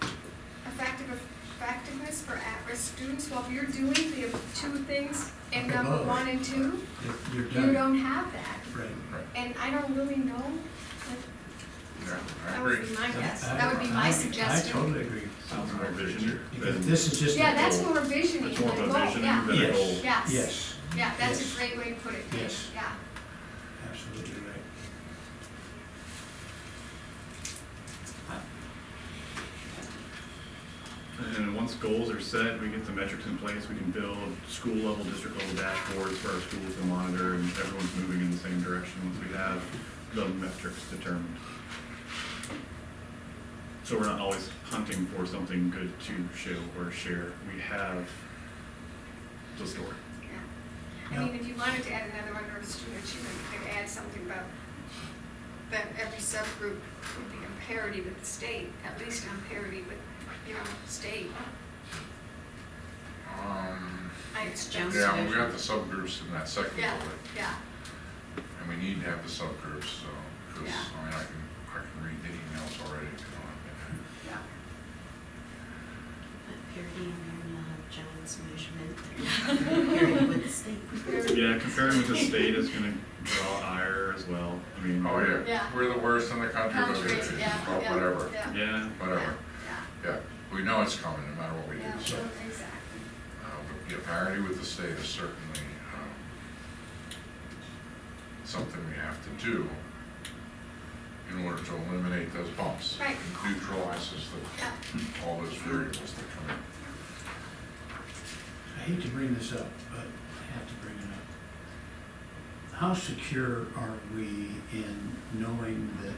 effectiveness for at-risk students. Well, if you're doing the 2 things in Up number above. 1 and 2, You're you done. don't have that. Right. Right. And I don't really know. Yeah, I That would agree. be my guess. I- That would be my I suggestion. totally agree. Sounds more vision. Because this is just. Yeah, a that's goal. more visioning It's more than of a a goal, visioning yeah. than a Yes. goal. Yes. Yes, Yeah, that's Yes. a great way to put it, Dave. Yes. Yeah. absolutely right. And then once goals are set, we get the metrics in place, we can build school level, district level dashboards for our schools to monitor, and everyone's moving in the same direction once we have the metrics determined. So we're not always hunting for something good to show or share. We have the story. Yeah. I mean, if you wanted to add another under student achievement, you could add something about that every subgroup would be on parity with the state, at least on parity with, state. It's Jones Yeah, we division. got the subgroups in that second Yeah, bullet, yeah, and we need to have the subgroups, so, because, Yeah. I can read the emails already, if you want. yeah. But parity in there, you'll have John's measurement, parity with the state. Yeah, comparing with the state is gonna draw ire as well. I mean, Oh, yeah, Yeah. we're the worst in the country, but Country, it's, yeah, well, yeah, whatever, yeah, yeah, whatever, yeah, yeah, we know it's coming, no matter what we do, yeah, so. exactly. But, yeah, parity with the state is certainly, something we have to do in order to eliminate those bumps. Right. Neutralizes Yeah. all those variables that come in. I hate to bring this up, but I have to bring it up. How secure are we in knowing that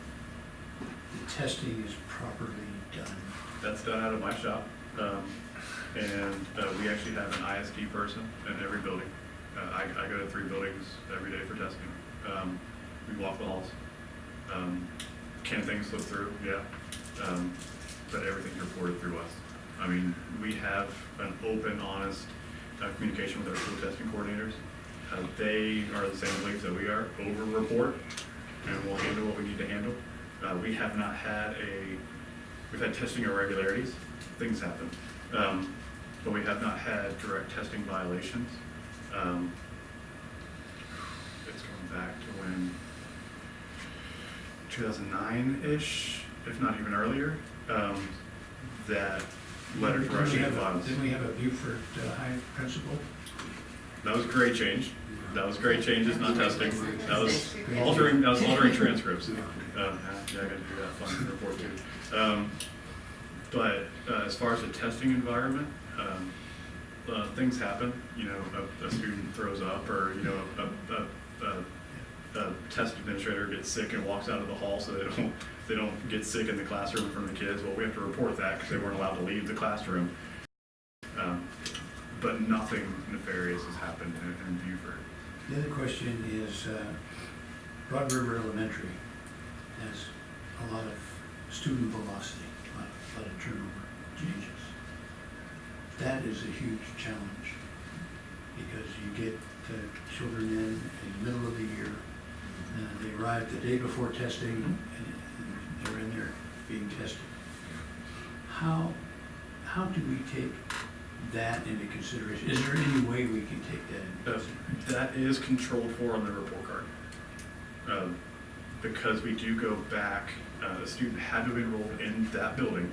the testing is properly done? that's done out of my shop. And we actually have an ISD person in every building. I go to 3 buildings every day for testing. We walk the halls. Can things slip through? Yeah. But everything's reported through us. I mean, we have an open, honest communication with our school testing coordinators. They are the same beliefs that we are, over-report, and we'll handle what we need to handle. We have not had we've had testing irregularities, things happen. But we have not had direct testing violations. It's going back to when 2009-ish, if not even earlier, that letters were actually filed. Didn't we have a Beaufort High principal? That was a great change. That was great changes, not testing. That was altering transcripts. Yeah, I gotta do that fun report too. But as far as the testing environment, things happen. You know, a student throws up, or you know, a test administrator gets sick and walks out of the hall, so they don't get sick in the classroom from the kids. Well, we have to report that because they weren't allowed to leave the classroom. But nothing nefarious has happened in Beaufort. The other question is, Broad River Elementary has a lot of student velocity, a lot of turnover changes. That is a huge challenge because you get children in the middle of the year. They arrive the day before testing and they're in there being tested. How do we take that into consideration? Is there any way we can take that into consideration? That is controlled for on the report card. Because we do go back, the student had to be enrolled in that building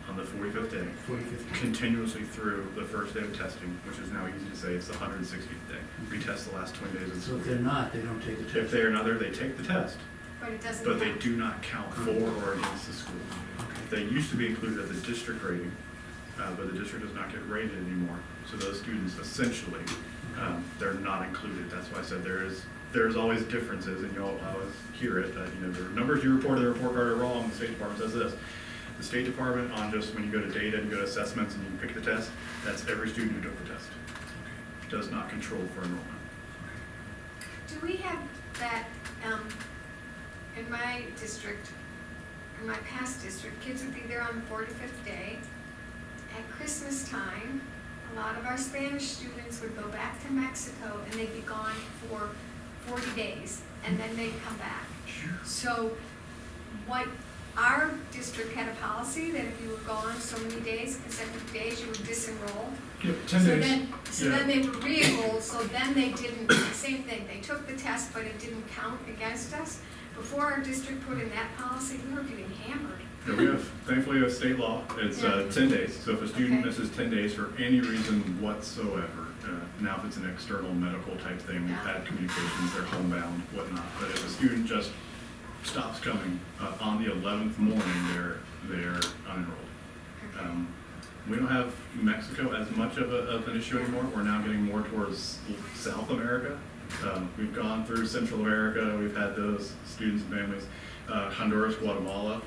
on the 45th day, 45th. continuously through the first day of testing, which is now easy to say, it's the 160th day. We test the last 20 days of the So school if year. they're not, they don't take the test. If they are not there, they take the test, But it doesn't. but they count. do not count for or against the school. Okay. They used to be included at the district rating, but the district does not get rated anymore. So those students essentially, they're not included. That's why I said there's always differences, and you'll always hear it, that, you know, the numbers you report in the report card are wrong, the State Department says this. The State Department, on just when you go to data and go to assessments and you pick the test, that's every student who took the test. Does not control for enrollment. Do we have that, in my district, in my past district, kids would be there on the 45th day. At Christmas time, a lot of our Spanish students would go back to Mexico and they'd be gone for 40 days and then they'd come back. So what, our district had a policy that if you were gone so many days, consecutive days, you would disenroll. Yeah, 10 days. Then they were re-enrolled, so then they didn't, same thing, they took the test, but it didn't count against us. Before our district put in that policy, we were getting hammered. Yeah, thankfully, we have state law. It's 10 days. So if a student misses 10 days for any reason whatsoever, now if it's an external medical type thing, we've had communications, they're homebound, whatnot. But if a student just stops coming, on the 11th morning, they're unenrolled. We don't have Mexico as much of an issue anymore. We're now getting more towards South America. We've gone through Central America. We've had those students and families. Honduras, Guatemala.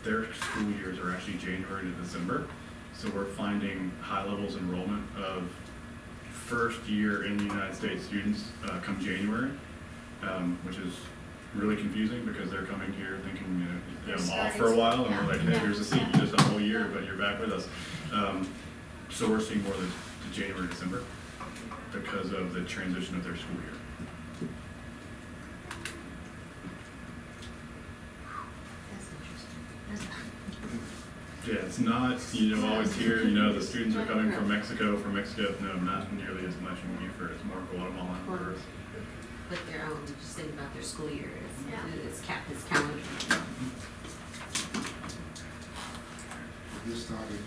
Their school years are actually January to December. So we're finding high levels enrollment of first year in the United States students come January, which is really confusing because they're coming here thinking, you know, I'm off for a while, and we're like, hey, here's a seat, you just a whole year, but you're back with us. So we're seeing more than January, December because of the transition of their school year. That's interesting. Yeah, it's not, you know, always hear, you know, the students are coming from Mexico. No, not nearly as much in Beaufort. It's more Guatemala and Honduras. With their own, just think about their school year, it's calendar. Have you started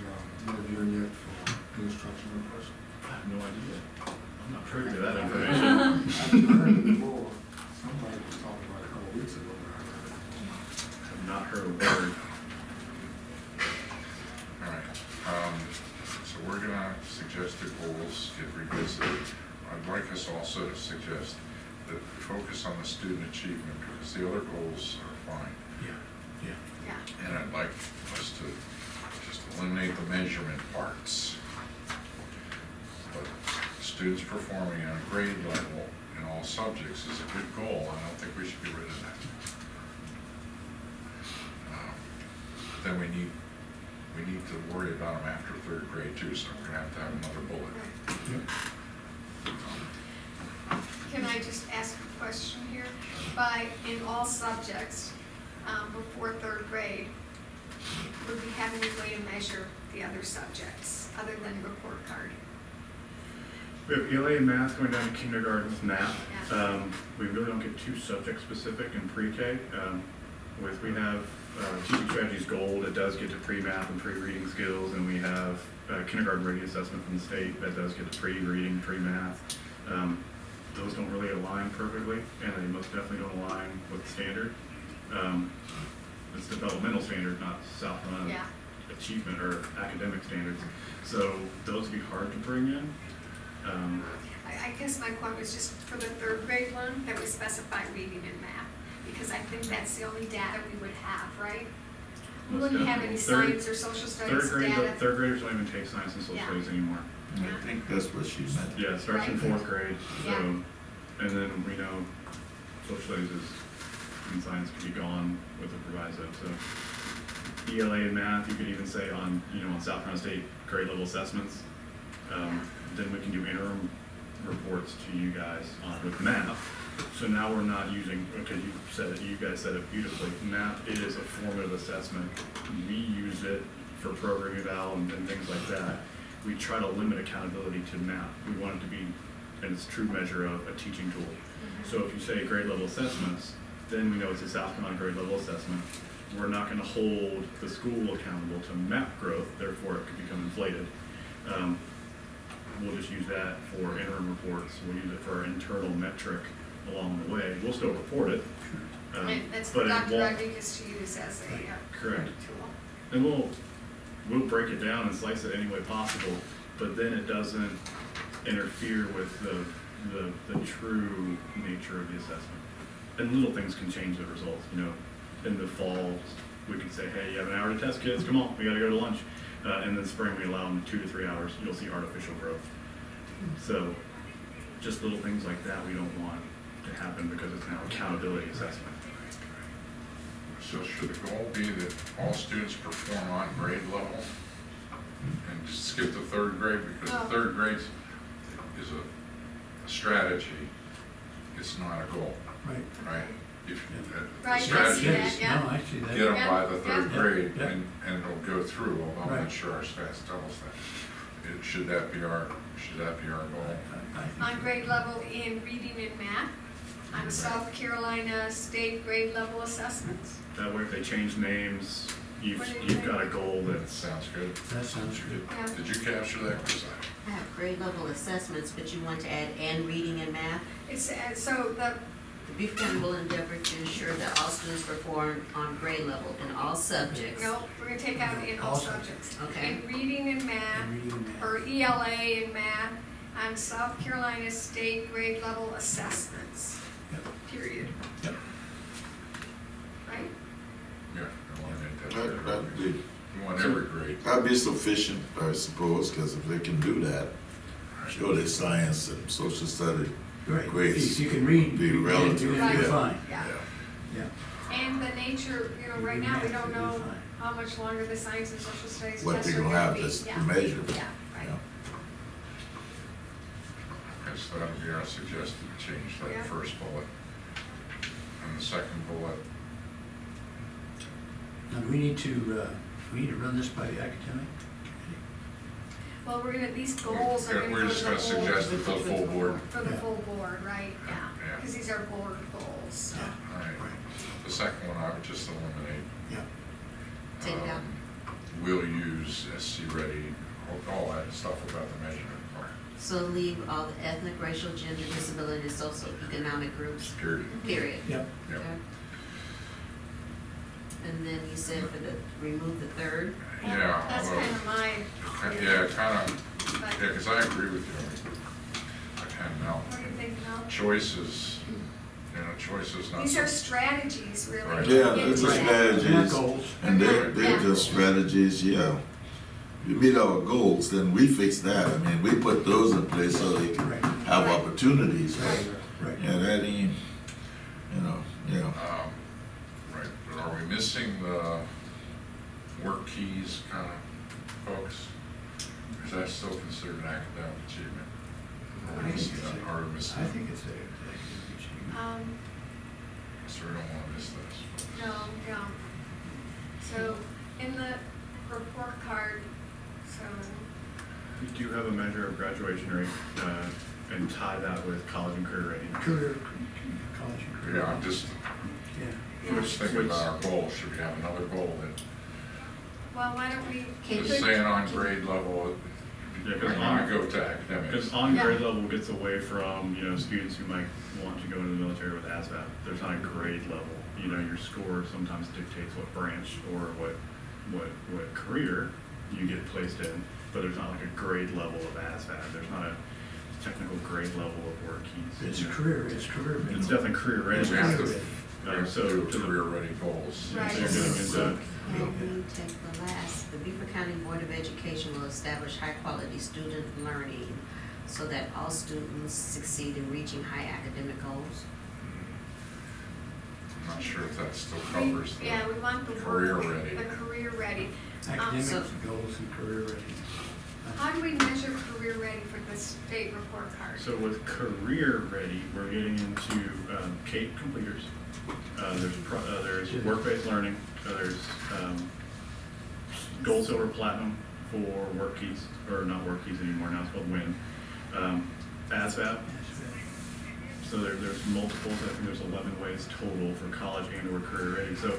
interviewing yet for the instructional person? I have no idea. I'm not privy to that I've information. heard it before. Somebody was talking about it a couple of weeks ago, but I heard it. I have not heard a word. All right, so we're gonna suggest the goals get revisited. I'd like us also to suggest that we focus on the student achievement, because the other goals are fine. Yeah. Yeah. And I'd like us to just eliminate the measurement parts. But students performing on grade level in all subjects is a good goal, and I don't think we should get rid of that. But then we need to worry about them after third grade too, so we're gonna have another bullet. Can I just ask a question here? By in all subjects, before third grade, would we have any way to measure the other subjects, other than report card? We have ELA and math going down to kindergarten with math. Yeah. We really don't get too subject specific in pre-K. We have teaching strategies gold, it does get to pre-math and pre-reading skills, and we have kindergarten ready assessment from the state that does get to pre-reading, pre-math. Those don't really align perfectly, and they most definitely don't align with the standard. It's developmental standard, not South Run Yeah. achievement or academic standards. So those would be hard to bring in. I guess my point was just for the third grade one, that we specify reading and math, because I think that's the only data we would have, right? We Most wouldn't have any definitely. science or social Third studies grade, data. third graders don't even take science and social Yeah. studies anymore. I think that's what she meant. Yeah, it starts in Right. fourth grade, so, Yeah. and then we know social studies and science could be gone with the proviso, so. ELA and math, you could even say on South Carolina State grade level assessments. Then we can do interim reports to you guys with math. So now we're not using, because you guys said it beautifully, math is a formative assessment. We use it for program eval and things like that. We try to limit accountability to math. We want it to be, and it's a true measure of a teaching tool. So if you say grade level assessments, then we know it's a South Carolina grade level assessment. We're not gonna hold the school accountable to math growth, therefore it could become inflated. We'll just use that for interim reports. We'll use it for our internal metric along the way. We'll still report it. And that's but for it Dr. won't- Rodriguez to use as a Correct. tool. And we'll break it down and slice it any way possible, but then it doesn't interfere with the true nature of the assessment. And little things can change the results, In the fall, we could say, hey, you have an hour to test, kids, come on, we gotta go to lunch. And then spring, we allow them 2 to 3 hours, you'll see artificial growth. So, just little things like that we don't want to happen because it's now accountability assessment. So should the goal be that all students perform on grade level and skip the third grade? Because the third grade is a strategy, it's not a goal, Right. right? If Right, I the see strategy that, is yeah. No, I see that. get them by the Yeah, third yeah. grade Yeah. and it'll go through, although I'm not Right. sure our stats tell us that. Should that be our goal? I think On so. grade level in reading and math, on South Carolina State grade level assessments. That way, if they change names, you've What do you got a think? goal That that's, sounds good. That sounds good. Yeah. Did you capture that, Chris? I have grade level assessments, but you want to add and reading and math. It's, so the, The Beaufort County will endeavor to ensure that all students perform on grade level in all subjects. no, we're gonna take out in all Also. subjects. Okay. In reading and math, And reading and math. or ELA and math, on South Carolina State grade level assessments, Yep. period. Yep. Right? Yeah, I want to make that. That'd be, We want every grade. that'd be sufficient, I suppose, because if they can do that, show their science and social study Right. grades. If you can read, Be you're relative, Right. you're yeah. fine. Yeah. Yeah. And the nature, right now, we don't know how much longer the science and social studies What tests they're are gonna gonna have be. to Yeah. measure. Yeah, right. Yeah. Okay, so that would be our suggested change, Yeah. that first bullet. And the second bullet, Now, we need to run this by the academic committee. Well, we're gonna, these goals are gonna we're go just to gonna the suggest board, it to the full board. for the Yeah. full board, right, yeah, Yeah. because these are board goals, so. All right. The second one I would just eliminate. Yeah. Take it out. We'll use SC ready, all that stuff about the measurement part, So leave all the ethnic, racial, gender, disability, socioeconomic groups, period. period. Yep. Yep. Okay. And then you said remove the third. Yeah, That's although- kind of my. Yeah, kind of, But yeah, because I agree with you. And now, what do you think, Mel? choices, choices not. These are so- strategies, really. Right. Yeah, Get it's to a that. strategy. They're not goals. And they're Yeah. just strategies, yeah. we meet our goals, then we fix that. I mean, we put those in place so they can Right. have opportunities. Right, right. Yeah, that ain't, yeah. Right, but are we missing the work keys kind of folks? Is that still considered an academic achievement? Or are we missing that, or are we missing? I think it's a executive achievement. So we don't wanna miss this. No. So in the report card, so, We do have a measure of graduation rate, and tie that with college and career readiness. Career, college and career. Yeah, I'm just Yeah. thinking about our goal. Should we have another goal that well, why don't we? is saying on grade level, Yeah, I 'cause wanna go to academics? Because on grade Yeah. level gets away from, students who might want to go into the military with ASVAB. There's not a grade level. Your score sometimes dictates what branch or what career you get placed in, but there's not like a grade level of ASVAB. There's not a technical grade level of work keys. It's a career, it's career. It's definitely career ready. We have to, Ready. we have So to do to the- career-ready goals. Right. So you're getting into, Can we take the last, the Beaufort County Board of Education will establish high-quality student learning so that all students succeed in reaching high academic goals. I'm not sure if that still covers the. Yeah, we want the work. Career ready. The career ready. Academics, so- goals, and career readiness. How do we measure career ready for the state report card? so with career ready, we're getting into CAPE completers. There's work-based learning, there's gold, silver, platinum for work keys, or not work keys anymore, now it's called WIN. ASVAB, so there's multiples, I think there's 11 ways total for college and or career ready. So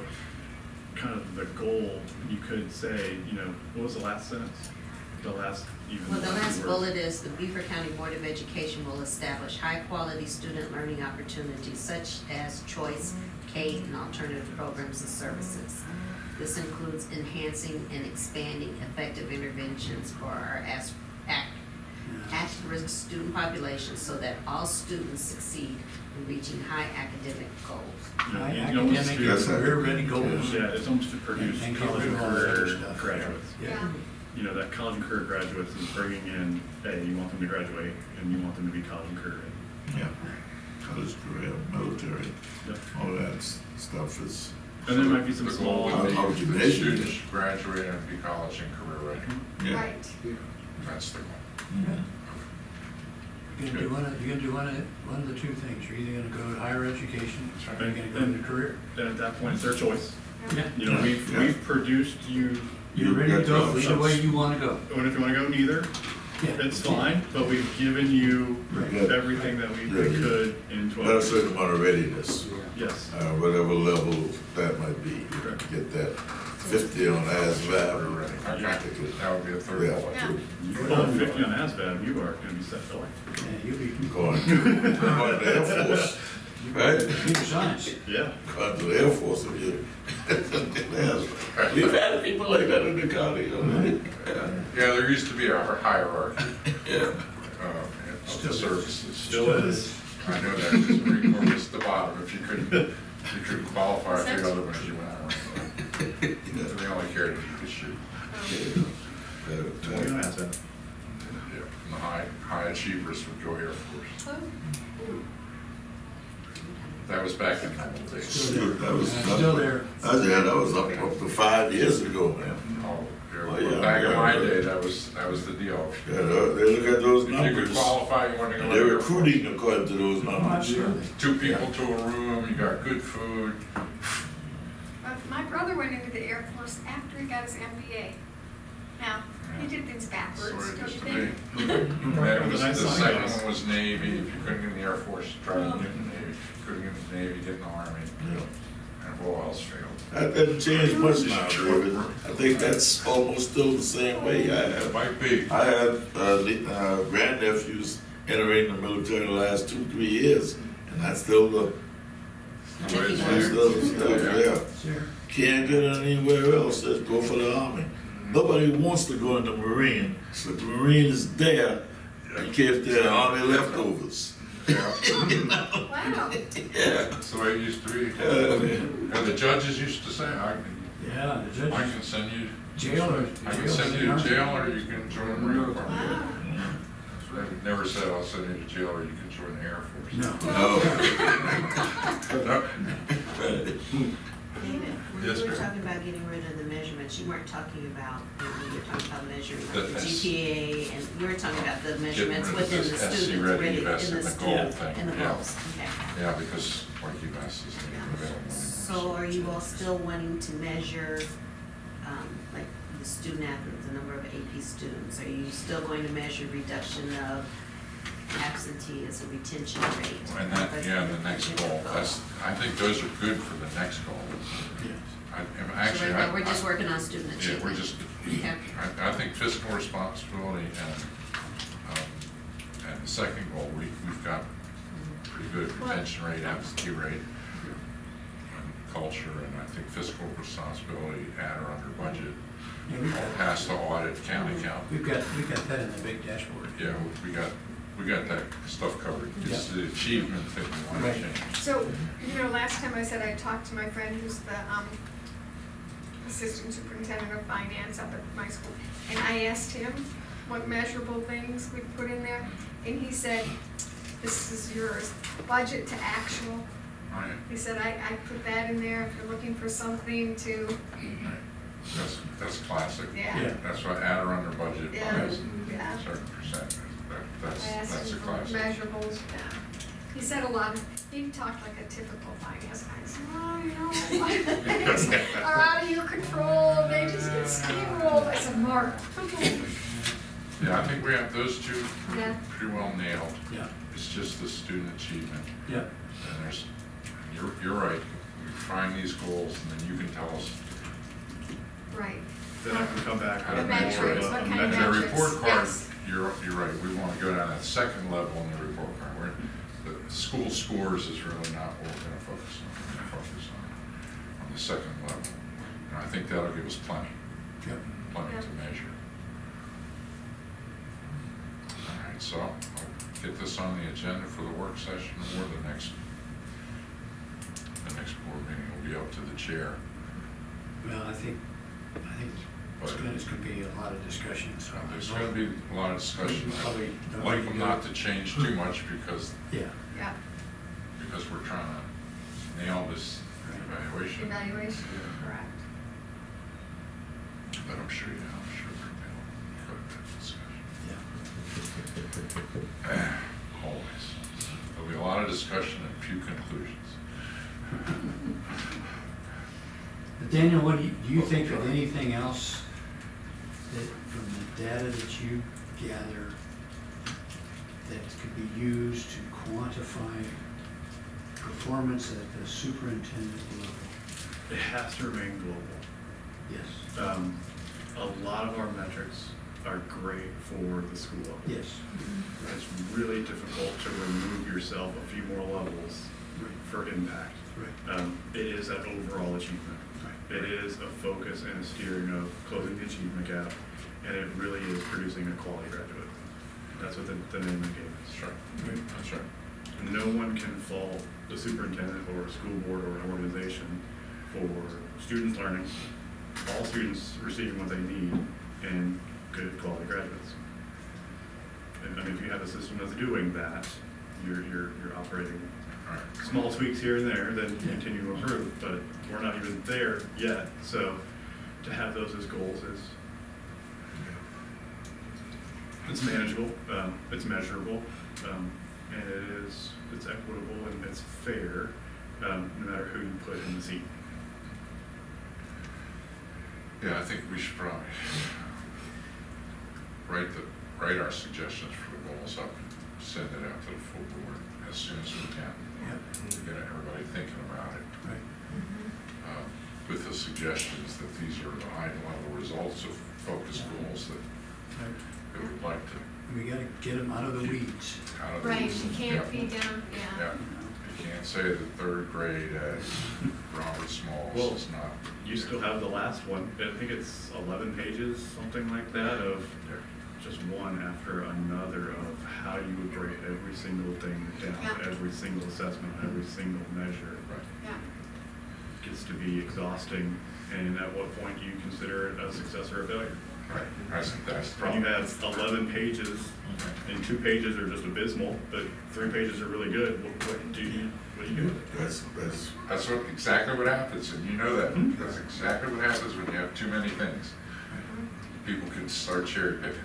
kind of the goal, you could say, what was the last sentence? The last even. Well, the last word. bullet is the Beaufort County Board of Education will establish high-quality student learning opportunities such as choice, K, and alternative programs and services. This includes enhancing and expanding effective interventions for our at-risk student population so that all students succeed in reaching high academic goals. High You almost academic, do- Yes, sir. career ready goals. Yeah, it's almost to produce And college and get rid of all that other career stuff. graduates. Yeah. That college and career graduates is bringing in, you want them to graduate, and you want them to be college and career ready. Yeah. College, career, military, Yep. all that stuff is, And there might be some The small, goal would be How would you the measure students it? should graduate and be college and career ready. yeah. Right. That's the goal. Mhm. You're gonna do one of the two things. You're either gonna go to higher education, or you're gonna go into career. then at that point, it's their choice. Yeah. We've produced you, You're ready to got go the either way options. you wanna go. and if you wanna go neither, Yeah. it's fine, but we've given you Right. everything that we Yeah. could in Got a 12. certain amount of readiness, Yes. whatever level that might be. You Correct. Get that 50 on ASVAB. Career ready. Okay, that would be a third Yeah. bullet. Yeah. You pull 50 on ASVAB, you are gonna be set for life. Yeah, you'll be Going to the Air Force, right? computer science. Yeah. Going to the Air Force if you. We've had people like that in the county. Yeah, there used to be a hierarchy Yeah. of the services. Still is. I know that, just Marine Corps was the bottom. If you couldn't qualify for the other ones, you went out. They only cared if you could shoot. What do you ask that? Yeah, and the high achievers would go Air Force. That was back in the old days. Still there. That was Still there. that was up to 5 years ago, man. Oh, Oh, yeah, back in my yeah. day, that was the deal. Yeah, they look at those If you could numbers. qualify, you wanted to go. They're to Air Force. recruiting according to those numbers. Absolutely. 2 people to a room, you got good food. My brother went into the Air Force after he got his MBA. Now, he did things That's the way backwards, it don't used you to be. think? And then it was, Nice the sign second ups. one was Navy. If you couldn't get in the Air Force, try to get in the Navy. Couldn't get in the Navy, get in the Army. Yeah. And all else failed. That hasn't changed much now, David. I think that's almost still the same way. It might be. I had grandnephews entering the military the last 2-3 years, and that's still the, The way it's that's still the stuff, yeah. Sure. Can't get it anywhere else, just go for the Army. Nobody wants to go in the Marine, so the Marine is there in case they're Army leftovers. Yeah, Wow. Yeah. that's the way it used to be. Man. And the judges used to say, I Yeah, the can judges. send you Jail or? I can send you to jail or you can join the Marine Corps. Wow. I never said I'll send you to jail or you can join the Air Force. No. No. David, when Yes, you were ma'am. talking about getting rid of the measurements, you weren't talking about, when you were talking about measuring like the That's- GPA, and you were talking about the measurements rid of within the this SC students, ready, really, in that's the in the student, goal thing, in the yeah. goals, okay. Yeah, because like you asked, is available. So are you all still wanting to measure, like the student athletes, the number of AP students? Are you still going to measure reduction of absenteeism, retention rate? And that, yeah, the next goal, that's, I think those are good for the next goal. Yes. I'm So actually. right now, we're just working on student Yeah, achievement. we're just, Okay. I think fiscal responsibility and the second goal, we've got pretty good retention rate, absentee rate, and culture, and I think fiscal responsibility at or under budget, Yeah, we all has to audit, county count. We've got that in the big dashboard. Yeah, we got that stuff covered. It's the achievement thing we want Right. to change. So, last time I said I talked to my friend who's the assistant superintendent of finance up at my school, and I asked him what measurable things we put in there, and he said, this is yours, budget to actual. Right, He said, I put that in there if you're looking for something to, right. That's classic. yeah. That's why at or under budget, Yeah, by a yeah. certain percent. I That's asked a him for classic. measurables, yeah. He said a lot of, he talked like a typical finance guy. He said, oh, things are out of your control, they just get steamrolled. I said, Mark. Yeah, I think we have those two Yeah. pretty well nailed. Yeah, It's just the student achievement. yeah. And there's, you're right, we find these goals and then you can tell us. Right. Then I can come back how with to more measure of it. Metrics, what a kind of And the metric. metrics? report card, Yes. you're right, we want to go down that second level in the report card. The school scores is really not what we're going to focus on. We're going to focus on the second level. And I think that'll give us plenty Yep. Yeah. to measure. All right, so I'll get this on the agenda for the work session or the next board meeting will be up to the chair. Well, I think it's gonna be a lot of discussion, so. There's going to be a lot of discussion. Probably don't I'd like need them to- not to change too much because Yeah, Yeah, we're trying to nail this evaluation. evaluation, correct. But I'm sure we'll have that discussion. yeah. Always. There'll be a lot of discussion and few conclusions. But Daniel, do you think of anything else that, from the data that you gather, that could be used to quantify performance at the superintendent level? It has to remain global. Yes. A lot of our metrics are great for the school level. Yes. It's really difficult to remove yourself a few more levels Right. for impact. Right. It is an overall achievement. Right. It is a focus and a steering of closing the achievement gap, and it really is producing a quality graduate. That's what the name of the game is. That's right. That's right. No one can fault the superintendent or a school board or an organization for students learning, all students receiving what they need, and good quality graduates. And I mean, if you have a system that's doing that, you're operating All right. small tweaks here and there, then Yeah. continue to improve, but we're not even there yet. So to have those as goals is, it's manageable, it's measurable, and it's equitable and it's fair, no matter who you put in the seat. Yeah, I think we should probably write our suggestions for the goals up and send it out to the full board as soon as we can. Yep. Get everybody thinking about it. Right. With the suggestions that these are the high-level results of focus goals that we'd like to, We gotta get them out of the weeds. out of the. Right, you can't Yep. be down, Yeah, yeah. you can't say that third grade at Robert Smalls Well, is not. You still have the last one, I think it's 11 pages, something like that, of just one after another of how you would break every single thing down, Yeah. every single assessment, every single measure. Right. Yeah, Gets gets to be exhausting, and at what point do you consider it a success or a failure? Right, that's the You problem. have 11 pages, and 2 pages are just abysmal, but 3 pages are really good. What do you do with it? That's, Exactly what happens, and you know that. Mhm. That's exactly what happens when you have too many things. People can start cherry picking.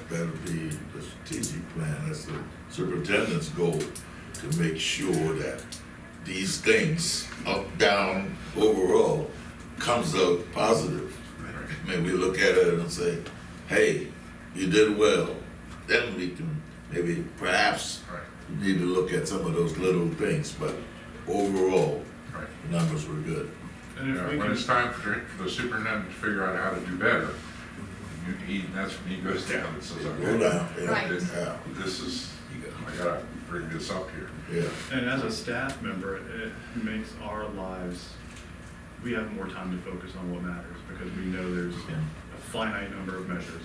that'll be the strategic plan, that's the superintendent's goal, to make sure that these things, up, down, overall, comes out positive. I mean, we look at it and say, hey, you did well, then we can maybe perhaps Right, need to look at some of those little things, but overall, right. the numbers were good. And if we When can, it's time for the superintendent to figure out how to do better, that's when he goes down and says, Go okay, down, Right. yeah, this is, I gotta bring this up here. yeah. and as a staff member, it makes our lives, we have more time to focus on what matters, because we know there's a finite number of measures.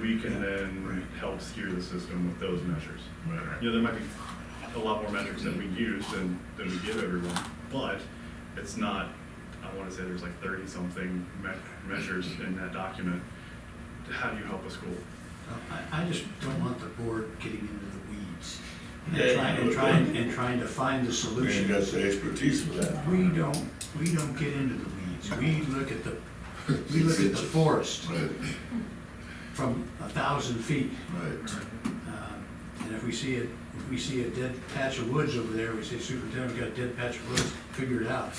We can then help steer the system with those measures. Right. You know, there might be a lot more metrics that we use than we give everyone, but it's not, I wanna say there's like 30-something measures in that document. How do you help a school? I just don't want the board getting into the weeds. Yeah, And trying to find the We ain't solution. got the expertise for that. We don't get into the weeds. We look at the forest Right, from 1,000 feet. right. And if we see a dead patch of woods over there, we say, superintendent, we got a dead patch of woods, figure it out.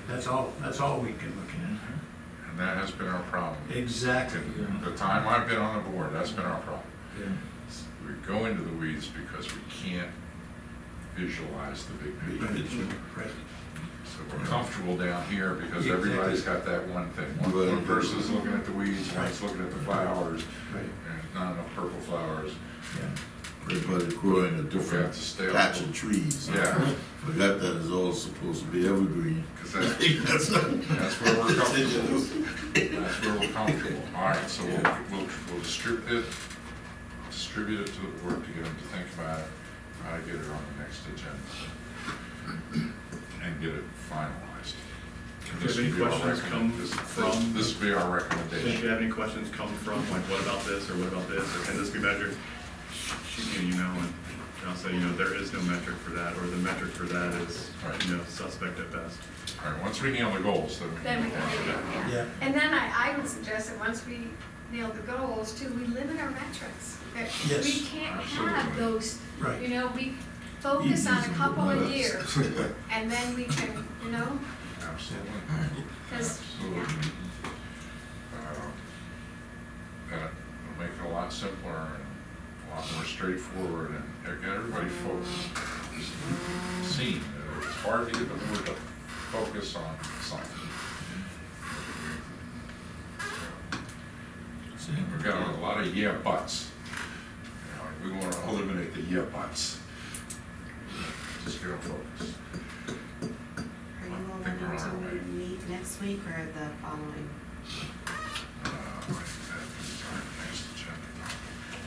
That's all we can look And that has been our problem. at. Exactly. In the time I've been on the board, that's been our problem. Yeah. We go into the weeds because we can't visualize the big picture. Right. So we're comfortable down here because everybody's got that one thing. One person's looking at the weeds, one's looking at the flowers, Right. and there's not enough purple flowers. Everybody growing a We have different to stay on patch the- of trees. Yeah. Forgot that is all supposed to be evergreen. Because that's where we're comfortable. That's where we're comfortable. All right, so we'll distribute it to the board to get them to think about it, how to get it on the next agenda, and get it finalized. Do you have any questions come from? This will be our If you recommendation. have any questions come from, like, what about this, or what about this, or can this be measured? Shoot me an email, and I'll say, there is no metric for that, or the metric for that is, suspect at best. All right, once we nail the goals, Then we can move on. do it, Yeah. And then I would suggest that once we nail the goals too, we limit our metrics. That Yes, we can't have absolutely. those, Right. we focus on a couple of Easy. years, and then we can, Absolutely. because, Absolutely. And it'll make it a lot simpler and a lot more straightforward and get everybody focused. Seen. It's hard to get the board to focus on something. We've got a lot of yeah buts. We want to eliminate the yeah buts. Just get them focused. Are you all I think we're on our way. ready to meet next week or the following?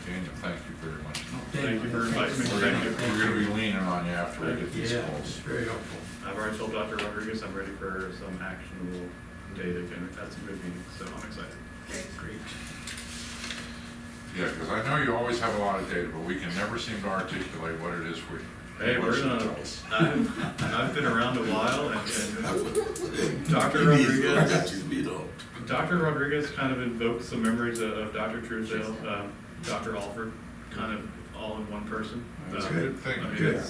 Daniel, thank you very much. Thank you for inviting me. We're gonna be leaning on you after we get these Yeah, calls. it's very helpful. I've already told Dr. Rodriguez I'm ready for some actionable data, and we've had some good meetings, so I'm excited. Great. Yeah, because I know you always have a lot of data, but we can never seem to articulate what it is Hey, what we're it should gonna, tell us. I've been around a while, and Dr. I Rodriguez- got you beat on. Dr. Rodriguez kind of invoked some memories of Dr. Truesdale, Dr. Alford, kind of all in one person. That's a good thing. I mean, Good.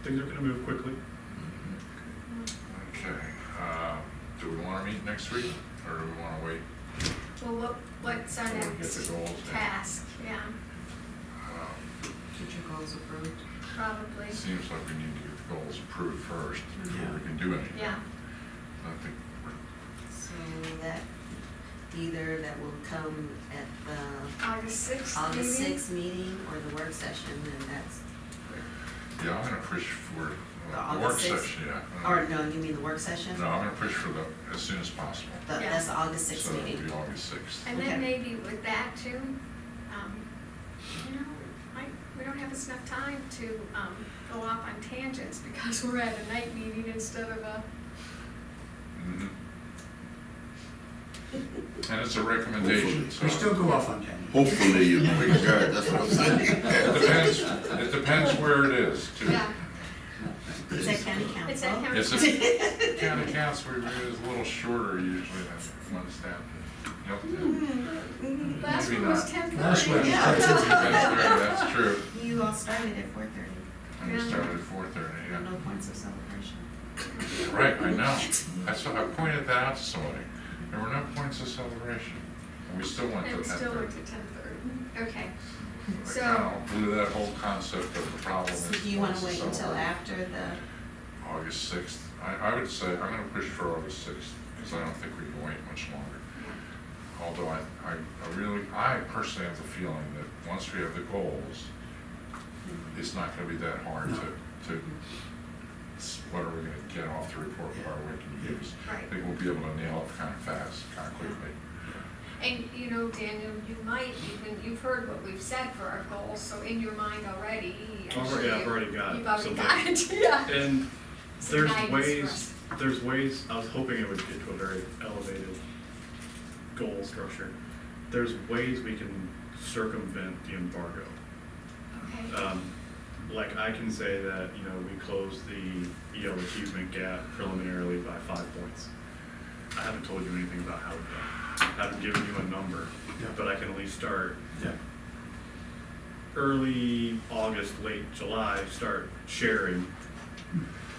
things are gonna move quickly. Okay, do we want to meet next week, or do we want to wait? well, what's our Till we get next the goals in? task? Yeah, Get your goals approved? probably, It seems like we need to get the goals approved first before we can do anything. yeah. I think So that, either that will come at the August 6th August meeting? 6th meeting or the work session, and that's, yeah, I'm gonna push for The the work August 6th? session, yeah. or no, you mean the work session? No, I'm gonna push for as soon as possible. Yeah. That's the August 6th So it'll meeting. be August 6th. And Okay. then maybe with that too, we don't have have us enough time to, go off on tangents because we're at a night meeting instead of a, Mhm. And it's a recommendation, so. We still go off on tangents. Hopefully you make it good, that's what I'm saying. It depends where it is, too. yeah, Is that county council? it's at county. It's a, county council review is a little shorter usually than one staff. Yep. Last Maybe one was not. 10:30. Last one was Yeah. 10:30. That's true. You all started at 4:30. And we started at 4:30, yeah. No points of celebration. Right, I know. That's what I pointed that out to somebody. There were no points of celebration. And we still went to And still 10:30. went to 10:30. Okay. I So- kind of blew that whole concept of the problem is. So do you wanna points of wait until celebration. after the, August 6th. I would say, I'm gonna push for August 6th, because I don't think we can wait much longer. Although I personally have the feeling that once we have the goals, it's not gonna be that hard what are we gonna get off the report card, what can you give us? I Right. think we'll be able to nail it kind of fast, kind of quickly. And, you know, Daniel, you might even, you've heard what we've said for our goals, so in your mind already. I'm sure I've already got You've already something. got it, yeah. And Some guidance for us. there's ways, I was hoping it would get to a very elevated goal structure. There's ways we can circumvent the embargo. Okay. Like I can say that, you know, we closed the EL achievement gap preliminarily by 5 points. I haven't told you anything about how we've done. I haven't given you a number, Yeah. but I can at least start Yeah. early August, late July, start sharing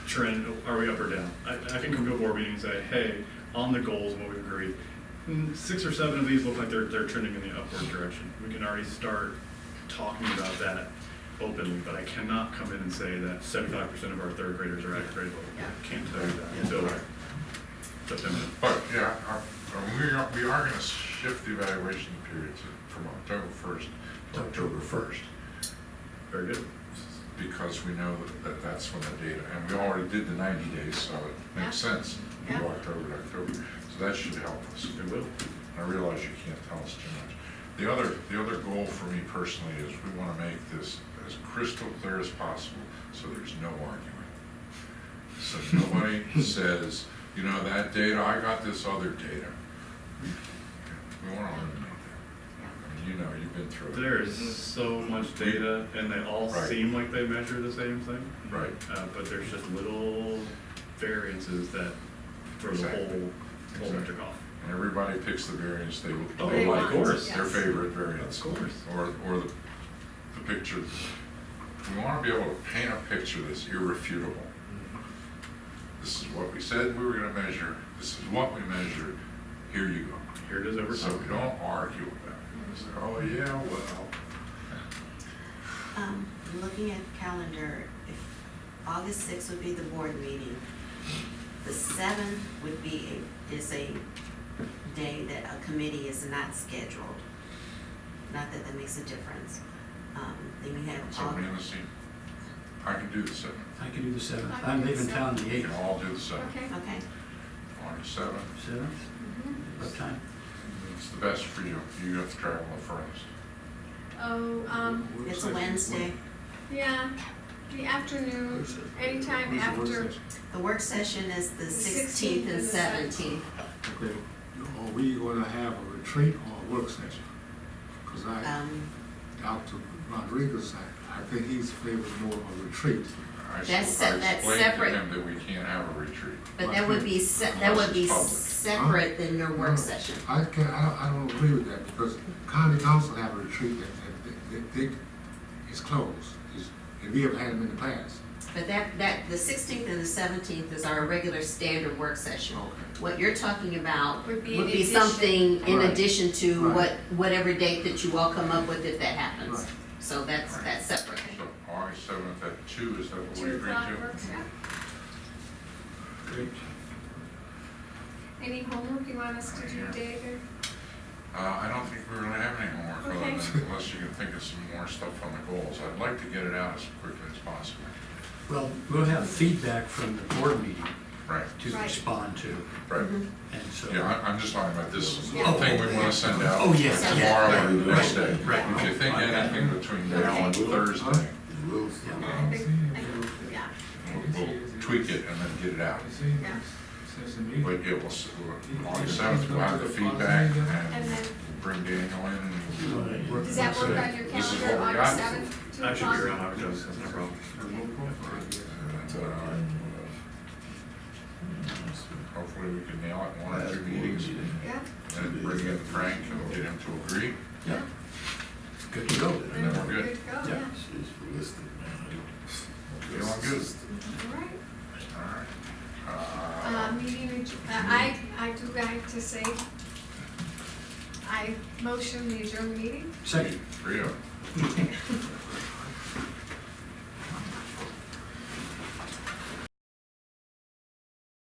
trend, are we up or down? I can come to a board meeting and say, hey, on the goals and what we agreed, 6 or 7 of these look like they're trending in the upward direction. We can already start talking about that openly, but I cannot come in and say that 75% of our third graders are at grade level. I can't tell you that until September. But, yeah, we are gonna shift the evaluation period from October 1st to October 1st. Very good. Because we know that that's when the data, and we already did the 90 days, so it makes sense to Yeah. go October to October. So that should help us. It will. I realize you can't tell us too much. The other goal for me personally is we want to make this as crystal clear as possible, so there's no argument. So nobody says, you know, that data, I got this other data. We want to eliminate that. I mean, you know, you've been through it. There's so much data, and they all Right. seem like they measure the same thing. Right. But there's just little variances that throw the whole metric off. And everybody picks the variance they Oh, they of like, course. their Yes. favorite variance. Of course. Or the picture. We want to be able to paint a picture that's irrefutable. This is what we said we were gonna measure, this is what we measured, here you go. Here it is over So time. we don't argue about it. We say, oh, yeah, well. looking at the calendar, if August 6th would be the board meeting, the 7th would be is a day that a committee is not scheduled. Not that that makes a difference. Then you have Somebody in the seat. I can do the 7th. I can do the 7th. I can I'm do the leaving town the We 8th. can all do the 7th. Okay. Okay, August 7th, 7th? Mhm. What time? it's the best for you. You have to travel the furthest. Oh, it's a Wednesday. yeah, the afternoon, anytime after, The work session is the 16th 16th and and the 17th. Okay, are we gonna have a retreat or a work session? Cause Dr. Rodriguez, I think he's favored more of a retreat. I That's explained separate. to him that we can't have a retreat. But that would be, that would be Unless it's separate than your work session. I don't agree with that, because county council have a retreat that is closed. And we have had them in the past. But the 16th and the 17th is our regular standard work session. Okay. What you're talking about Would would be in be addition. something in Right. addition to Right. whatever date that you all come up with if that happens. Right. So that's separate. So August 7th at 2, is that what we 2 agreed o'clock to? works, yeah. Great. Any homework you want us to do, David? I don't think we really have any homework, Okay. other than unless you can think of some more stuff on the goals. I'd like to get it out as quickly as possible. Well, we'll have feedback from the board meeting Right, to Right. respond to, right. Mhm. and so. Yeah, I'm just talking about this Yeah. thing we want to send out Oh, yes, yeah, tomorrow or the right, next day. right. If you think anything between now and Thursday, I think, yeah, We'll tweak it and then get it out. yeah. But it will, on the seventh, we'll have the feedback And and then, bring Daniel in and. does that work on your This is calendar, what we August got. 7th, 2 I should be o'clock? around, I would just, that's no problem. Hopefully we can nail it in 1 or 2 meetings, Yeah, and then bring in Frank and get him to agree, Yeah. Good to go. and then we're good. good to go, yeah. Feeling good? All right. All right. Meeting, I do like to say, I motion the adjourned meeting. Second. 3-0.